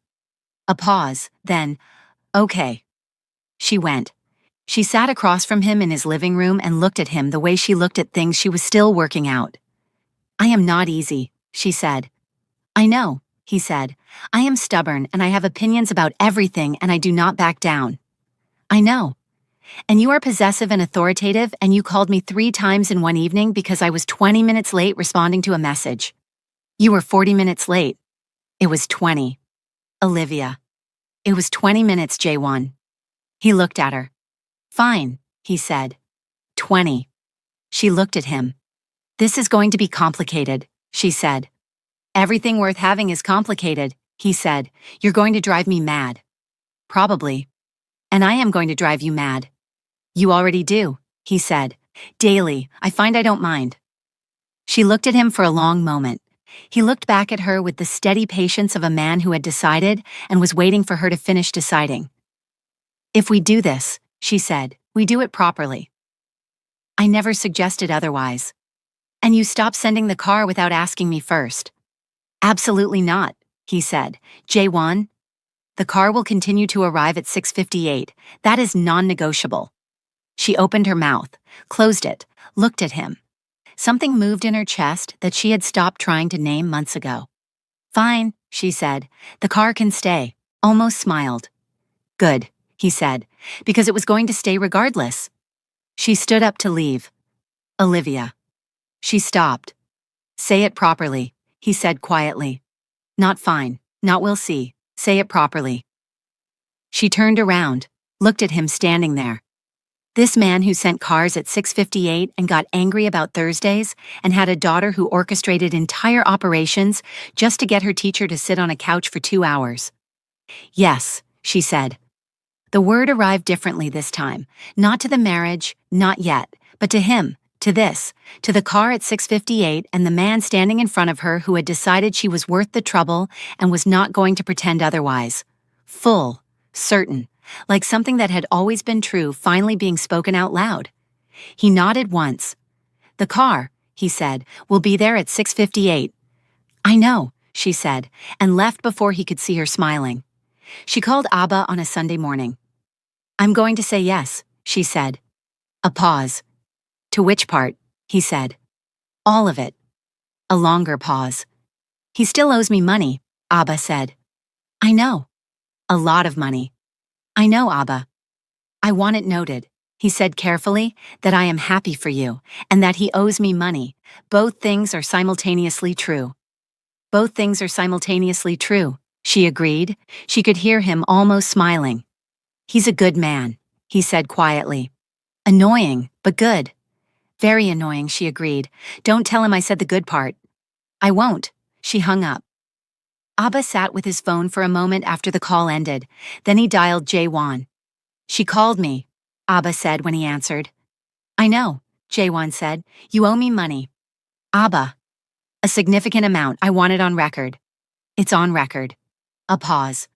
A pause, then, Okay. She went. She sat across from him in his living room and looked at him the way she looked at things she was still working out. I am not easy, she said. I know, he said. I am stubborn and I have opinions about everything and I do not back down. I know. And you are possessive and authoritative and you called me 3 times in one evening because I was 20 minutes late responding to a message. You were 40 minutes late. It was 20. Olivia. It was 20 minutes, J1. He looked at her. Fine, he said. 20. She looked at him. This is going to be complicated, she said. Everything worth having is complicated, he said. You're going to drive me mad. Probably. And I am going to drive you mad. You already do, he said. Daily, I find I don't mind. She looked at him for a long moment. He looked back at her with the steady patience of a man who had decided and was waiting for her to finish deciding. If we do this, she said, we do it properly. I never suggested otherwise. And you stop sending the car without asking me first. Absolutely not, he said. J1, the car will continue to arrive at 6:58. That is non-negotiable. She opened her mouth, closed it, looked at him. Something moved in her chest that she had stopped trying to name months ago. Fine, she said. The car can stay. Almost smiled. Good, he said, because it was going to stay regardless. She stood up to leave. Olivia. She stopped. Say it properly, he said quietly. Not fine, not we'll see. Say it properly. She turned around, looked at him standing there. This man who sent cars at 6:58 and got angry about Thursdays and had a daughter who orchestrated entire operations just to get her teacher to sit on a couch for 2 hours. Yes, she said. The word arrived differently this time, not to the marriage, not yet, but to him, to this, to the car at 6:58 and the man standing in front of her who had decided she was worth the trouble and was not going to pretend otherwise. Full, certain, like something that had always been true finally being spoken out loud. He nodded once. The car, he said, will be there at 6:58. I know, she said, and left before he could see her smiling. She called Abba on a Sunday morning. I'm going to say yes, she said. A pause. To which part? He said. All of it. A longer pause. He still owes me money, Abba said. I know. A lot of money. I know, Abba. I want it noted, he said carefully, that I am happy for you, and that he owes me money. Both things are simultaneously true. Both things are simultaneously true, she agreed. She could hear him almost smiling. He's a good man, he said quietly. Annoying, but good. Very annoying, she agreed. Don't tell him I said the good part. I won't. She hung up. Abba sat with his phone for a moment after the call ended. Then he dialed J1. She called me, Abba said when he answered. I know, J1 said. You owe me money. Abba. A significant amount. I want it on record. It's on record. A pause.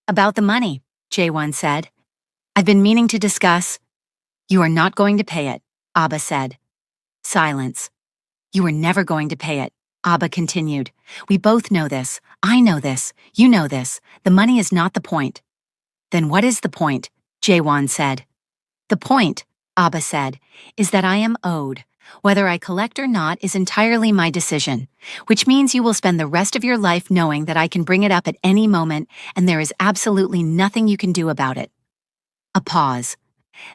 About the money, J1 said. I've been meaning to discuss. You are not going to pay it, Abba said. Silence. You are never going to pay it, Abba continued. We both know this. I know this. You know this. The money is not the point. Then what is the point? J1 said. The point, Abba said, is that I am owed. Whether I collect or not is entirely my decision, which means you will spend the rest of your life knowing that I can bring it up at any moment and there is absolutely nothing you can do about it. A pause.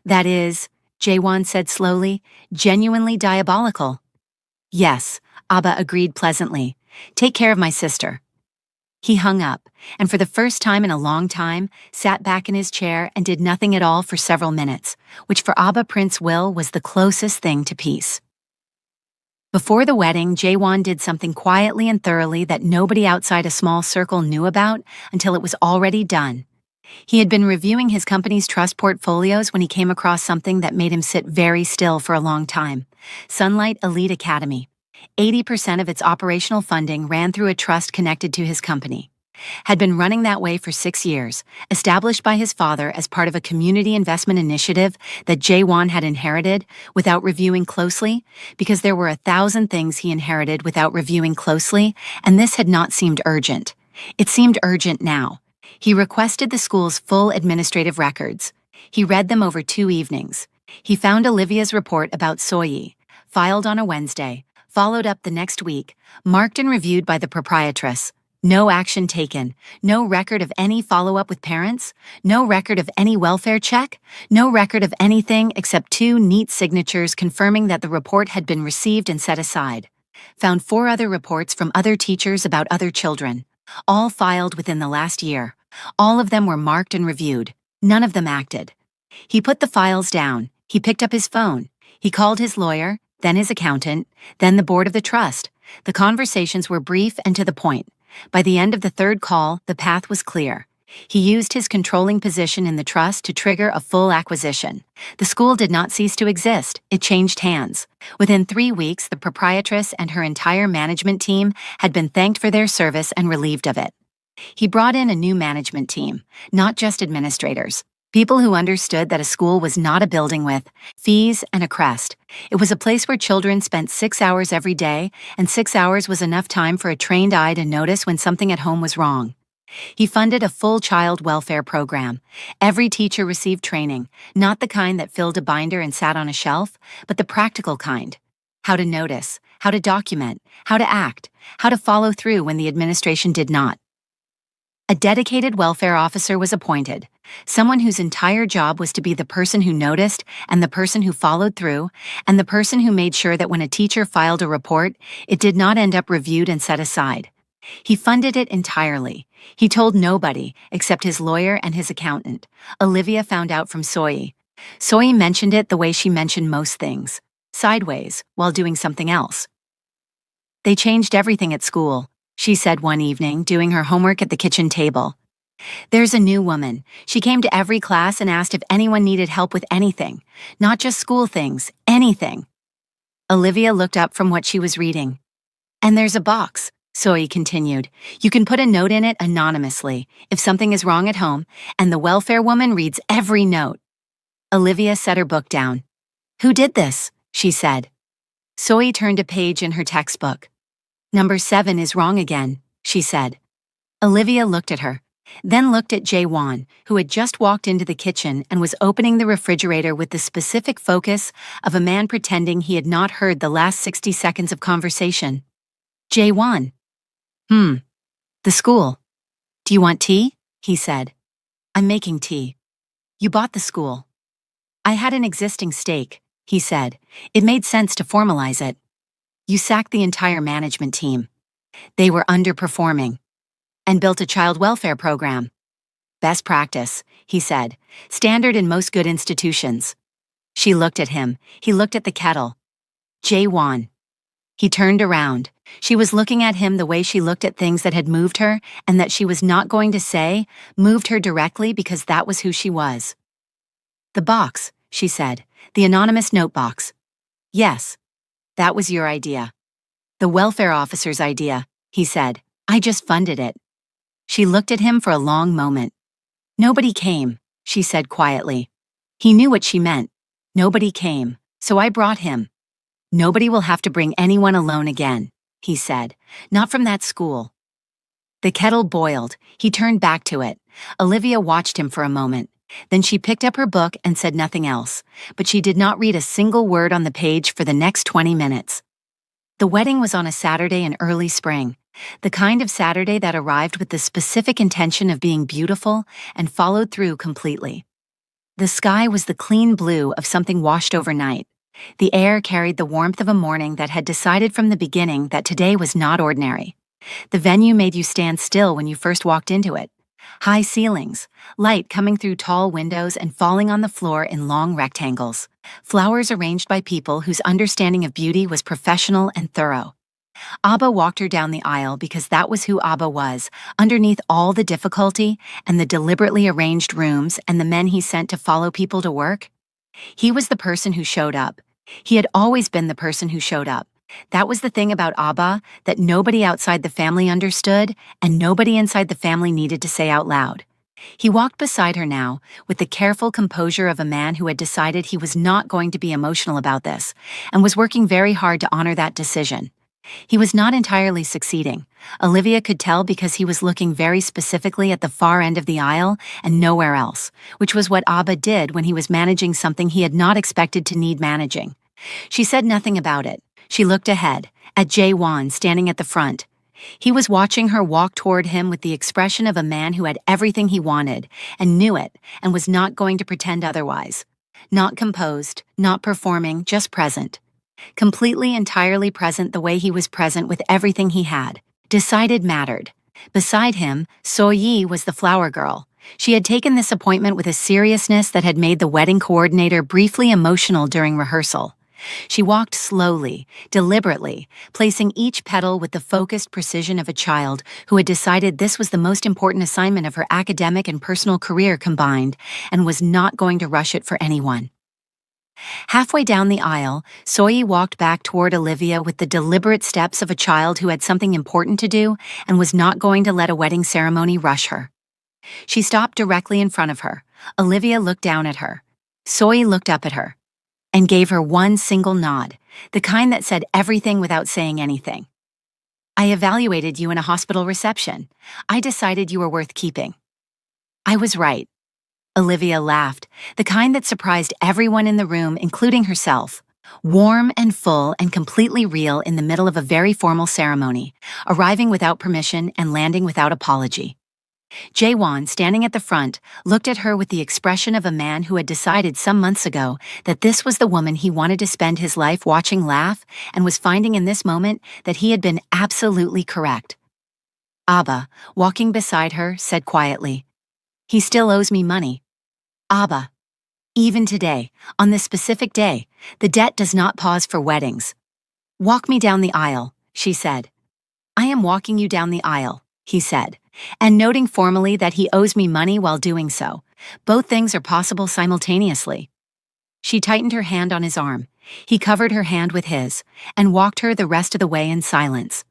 That is, J1 said slowly, genuinely diabolical. Yes, Abba agreed pleasantly. Take care of my sister. He hung up, and for the first time in a long time, sat back in his chair and did nothing at all for several minutes, which for Abba Prince Will was the closest thing to peace. Before the wedding, J1 did something quietly and thoroughly that nobody outside a small circle knew about until it was already done. He had been reviewing his company's trust portfolios when he came across something that made him sit very still for a long time. Sunlight Elite Academy. 80% of its operational funding ran through a trust connected to his company. Had been running that way for 6 years, established by his father as part of a community investment initiative that J1 had inherited without reviewing closely, because there were 1,000 things he inherited without reviewing closely, and this had not seemed urgent. It seemed urgent now, He requested the school's full administrative records. He read them over 2 evenings. He found Olivia's report about Soyi, filed on a Wednesday, followed up the next week, marked and reviewed by the proprietress. No action taken, no record of any follow-up with parents, no record of any welfare check, no record of anything except 2 neat signatures confirming that the report had been received and set aside. Found 4 other reports from other teachers about other children, all filed within the last year. All of them were marked and reviewed. None of them acted. He put the files down. He picked up his phone. He called his lawyer, then his accountant, then the board of the trust. The conversations were brief and to the point. By the end of the 3rd call, the path was clear. He used his controlling position in the trust to trigger a full acquisition. The school did not cease to exist. It changed hands. Within 3 weeks, the proprietress and her entire management team had been thanked for their service and relieved of it. He brought in a new management team, not just administrators. People who understood that a school was not a building with fees and a crest. It was a place where children spent 6 hours every day, and 6 hours was enough time for a trained eye to notice when something at home was wrong. He funded a full child welfare program. Every teacher received training, not the kind that filled a binder and sat on a shelf, but the practical kind. How to notice, how to document, how to act, how to follow through when the administration did not. A dedicated welfare officer was appointed, someone whose entire job was to be the person who noticed and the person who followed through and the person who made sure that when a teacher filed a report, it did not end up reviewed and set aside. He funded it entirely. He told nobody except his lawyer and his accountant. Olivia found out from Soyi. Soyi mentioned it the way she mentioned most things, sideways, while doing something else. They changed everything at school, she said one evening, doing her homework at the kitchen table. There's a new woman. She came to every class and asked if anyone needed help with anything, not just school things, anything. Olivia looked up from what she was reading. And there's a box, Soyi continued. You can put a note in it anonymously if something is wrong at home, and the welfare woman reads every note. Olivia set her book down. Who did this? She said. Soyi turned a page in her textbook. Number 7 is wrong again, she said. Olivia looked at her, then looked at Jae-won, who had just walked into the kitchen and was opening the refrigerator with the specific focus of a man pretending he had not heard the last 60 seconds of conversation. Jae-won. The school. Do you want tea? He said. I'm making tea. You bought the school. I had an existing stake, he said. It made sense to formalize it. You sacked the entire management team. They were underperforming. And built a child welfare program. Best practice, he said. Standard in most good institutions. She looked at him. He looked at the kettle. Jae-won. He turned around. She was looking at him the way she looked at things that had moved her and that she was not going to say moved her directly because that was who she was. The box, she said. The anonymous note box. Yes. That was your idea. The welfare officer's idea, he said. I just funded it. She looked at him for a long moment. Nobody came, she said quietly. He knew what she meant. Nobody came, so I brought him. Nobody will have to bring anyone alone again, he said. Not from that school. The kettle boiled. He turned back to it. Olivia watched him for a moment. Then she picked up her book and said nothing else, but she did not read a single word on the page for the next 20 minutes. The wedding was on a Saturday in early spring, the kind of Saturday that arrived with the specific intention of being beautiful and followed through completely. The sky was the clean blue of something washed overnight. The air carried the warmth of a morning that had decided from the beginning that today was not ordinary. The venue made you stand still when you first walked into it. High ceilings, light coming through tall windows and falling on the floor in long rectangles. Flowers arranged by people whose understanding of beauty was professional and thorough. Abba walked her down the aisle because that was who Abba was, underneath all the difficulty and the deliberately arranged rooms and the men he sent to follow people to work. He was the person who showed up. He had always been the person who showed up. That was the thing about Abba that nobody outside the family understood and nobody inside the family needed to say out loud. He walked beside her now with the careful composure of a man who had decided he was not going to be emotional about this and was working very hard to honor that decision. He was not entirely succeeding. Olivia could tell because he was looking very specifically at the far end of the aisle and nowhere else, which was what Abba did when he was managing something he had not expected to need managing. She said nothing about it. She looked ahead, at Jae-won standing at the front. He was watching her walk toward him with the expression of a man who had everything he wanted, and knew it, and was not going to pretend otherwise. Not composed, not performing, just present. Completely, entirely present the way he was present with everything he had. Decided mattered. Beside him, So-yi was the flower girl. She had taken this appointment with a seriousness that had made the wedding coordinator briefly emotional during rehearsal. She walked slowly, deliberately, placing each petal with the focused precision of a child who had decided this was the most important assignment of her academic and personal career combined, and was not going to rush it for anyone. Halfway down the aisle, So-yi walked back toward Olivia with the deliberate steps of a child who had something important to do and was not going to let a wedding ceremony rush her. She stopped directly in front of her. Olivia looked down at her. So-yi looked up at her and gave her one single nod, the kind that said everything without saying anything. "I evaluated you in a hospital reception. I decided you were worth keeping." "I was right." Olivia laughed, the kind that surprised everyone in the room, including herself. Warm and full and completely real in the middle of a very formal ceremony, arriving without permission and landing without apology. Jae-won, standing at the front, looked at her with the expression of a man who had decided some months ago that this was the woman he wanted to spend his life watching laugh, and was finding in this moment that he had been absolutely correct. Abba, walking beside her, said quietly, "He still owes me money." Abba. Even today, on this specific day, the debt does not pause for weddings. "Walk me down the aisle," she said. "I am walking you down the aisle," he said, and noting formally that he owes me money while doing so. Both things are possible simultaneously. She tightened her hand on his arm. He covered her hand with his, and walked her the rest of the way in silence.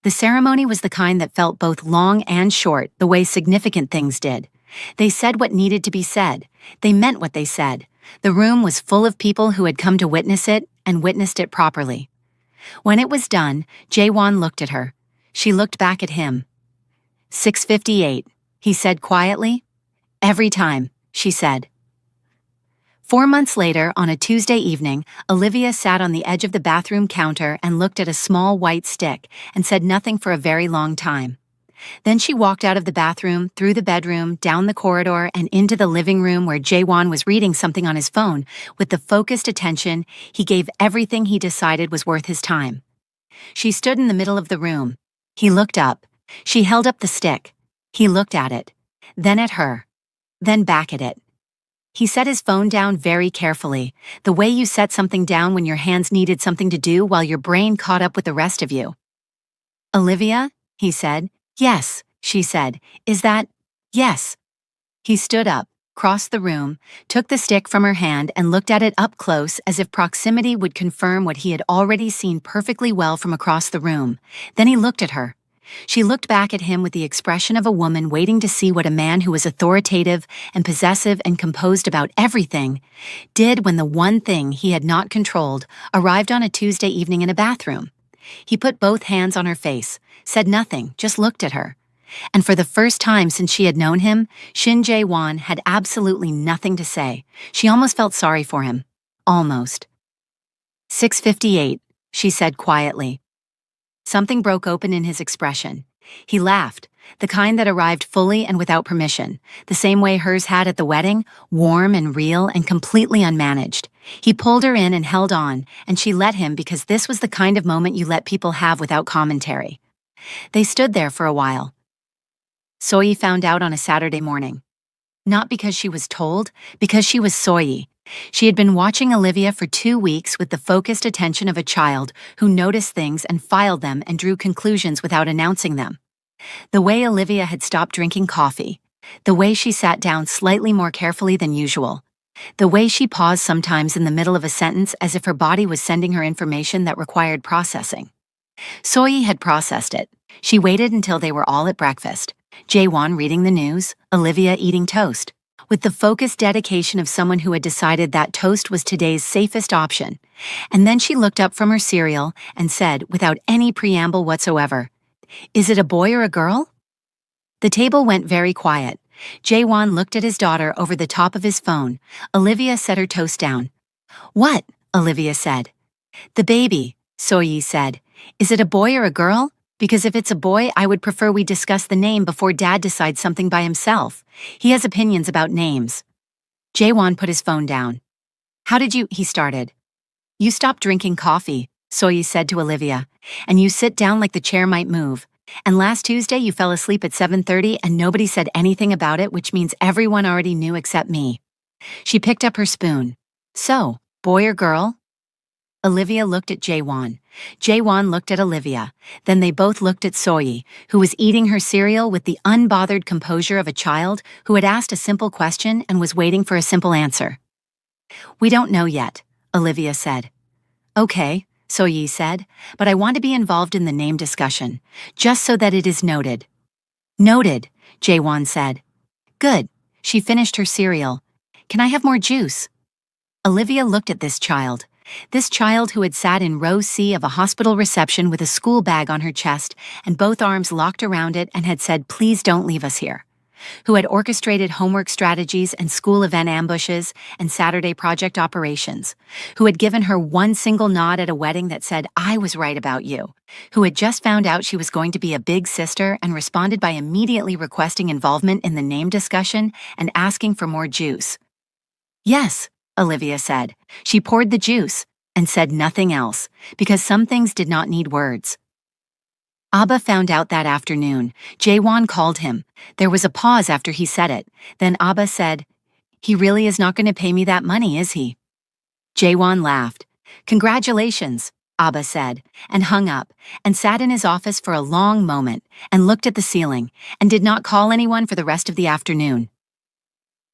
The ceremony was the kind that felt both long and short, the way significant things did. They said what needed to be said. They meant what they said. The room was full of people who had come to witness it, and witnessed it properly. When it was done, Jae-won looked at her. She looked back at him. 6:58, he said quietly. "Every time," she said. 4 months later, on a Tuesday evening, Olivia sat on the edge of the bathroom counter and looked at a small white stick and said nothing for a very long time. Then she walked out of the bathroom, through the bedroom, down the corridor, and into the living room where Jae-won was reading something on his phone with the focused attention he gave everything he decided was worth his time. She stood in the middle of the room. He looked up. She held up the stick. He looked at it, then at her, then back at it. He set his phone down very carefully, the way you set something down when your hands needed something to do while your brain caught up with the rest of you. "Olivia?" he said. "Yes," she said. "Is that—" "Yes." He stood up, crossed the room, took the stick from her hand and looked at it up close as if proximity would confirm what he had already seen perfectly well from across the room. Then he looked at her. She looked back at him with the expression of a woman waiting to see what a man who was authoritative and possessive and composed about everything did when the one thing he had not controlled arrived on a Tuesday evening in a bathroom. He put both hands on her face, said nothing, just looked at her. And for the first time since she had known him, Shin Jae-won had absolutely nothing to say. She almost felt sorry for him. Almost. 6:58, she said quietly. Something broke open in his expression. He laughed, the kind that arrived fully and without permission, the same way hers had at the wedding, warm and real and completely unmanaged. He pulled her in and held on, and she let him because this was the kind of moment you let people have without commentary. They stood there for a while. So-yi found out on a Saturday morning. Not because she was told, because she was So-yi. She had been watching Olivia for 2 weeks with the focused attention of a child who noticed things and filed them and drew conclusions without announcing them. The way Olivia had stopped drinking coffee. The way she sat down slightly more carefully than usual. The way she paused sometimes in the middle of a sentence as if her body was sending her information that required processing. So-yi had processed it. She waited until they were all at breakfast. Jae-won reading the news, Olivia eating toast. with the focused dedication of someone who had decided that toast was today's safest option. And then she looked up from her cereal and said, without any preamble whatsoever, "Is it a boy or a girl?" The table went very quiet. Jaewon looked at his daughter over the top of his phone. Olivia set her toast down. "What?" Olivia said. "The baby," Soyi said. "Is it a boy or a girl? Because if it's a boy, I would prefer we discuss the name before Dad decides something by himself. He has opinions about names." Jaewon put his phone down. "How did you," he started. "You stopped drinking coffee," Soyi said to Olivia, "and you sit down like the chair might move. And last Tuesday you fell asleep at 7:30 and nobody said anything about it, which means everyone already knew except me." She picked up her spoon. "So, boy or girl?" Olivia looked at Jaewon. Jaewon looked at Olivia. Then they both looked at Soyi, who was eating her cereal with the unbothered composure of a child who had asked a simple question and was waiting for a simple answer. "We don't know yet," Olivia said. "Okay," Soyi said, "but I want to be involved in the name discussion, just so that it is noted." "Noted," Jaewon said. "Good." She finished her cereal. "Can I have more juice?" Olivia looked at this child who had sat in row C of a hospital reception with a school bag on her chest and both arms locked around it and had said, "Please don't leave us here," who had orchestrated homework strategies and school event ambushes and Saturday project operations, who had given her one single nod at a wedding that said, "I was right about you," who had just found out she was going to be a big sister and responded by immediately requesting involvement in the name discussion and asking for more juice. "Yes," Olivia said. She poured the juice and said nothing else, because some things did not need words. Abba found out that afternoon. Jaewon called him. There was a pause after he said it. Then Abba said, "He really is not going to pay me that money, is he?" Jaewon laughed. "Congratulations," Abba said, and hung up, and sat in his office for a long moment, and looked at the ceiling, and did not call anyone for the rest of the afternoon.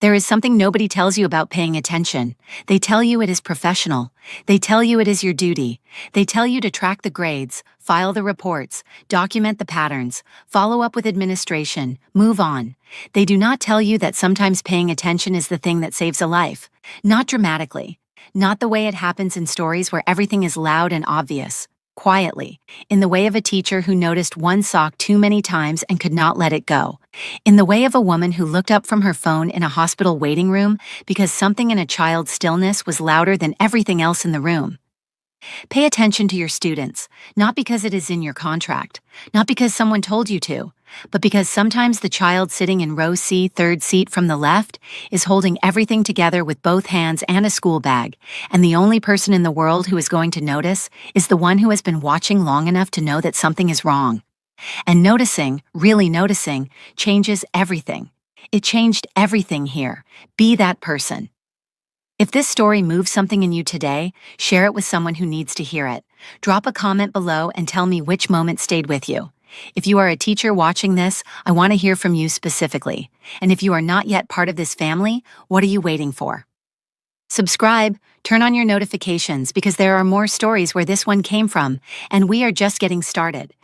There is something nobody tells you about paying attention. They tell you it is professional. They tell you it is your duty. They tell you to track the grades, file the reports, document the patterns, follow up with administration, move on. They do not tell you that sometimes paying attention is the thing that saves a life. Not dramatically. Not the way it happens in stories where everything is loud and obvious. Quietly, in the way of a teacher who noticed one sock too many times and could not let it go. In the way of a woman who looked up from her phone in a hospital waiting room because something in a child's stillness was louder than everything else in the room. Pay attention to your students, not because it is in your contract, not because someone told you to, but because sometimes the child sitting in row C, third seat from the left, is holding everything together with both hands and a school bag, and the only person in the world who is going to notice is the one who has been watching long enough to know that something is wrong. And noticing, really noticing, changes everything. It changed everything here. Be that person. If this story moves something in you today, share it with someone who needs to hear it. Drop a comment below and tell me which moment stayed with you. If you are a teacher watching this, I want to hear from you specifically. And if you are not yet part of this family, what are you waiting for? Subscribe, turn on your notifications because there are more stories where this one came from, and we are just getting started.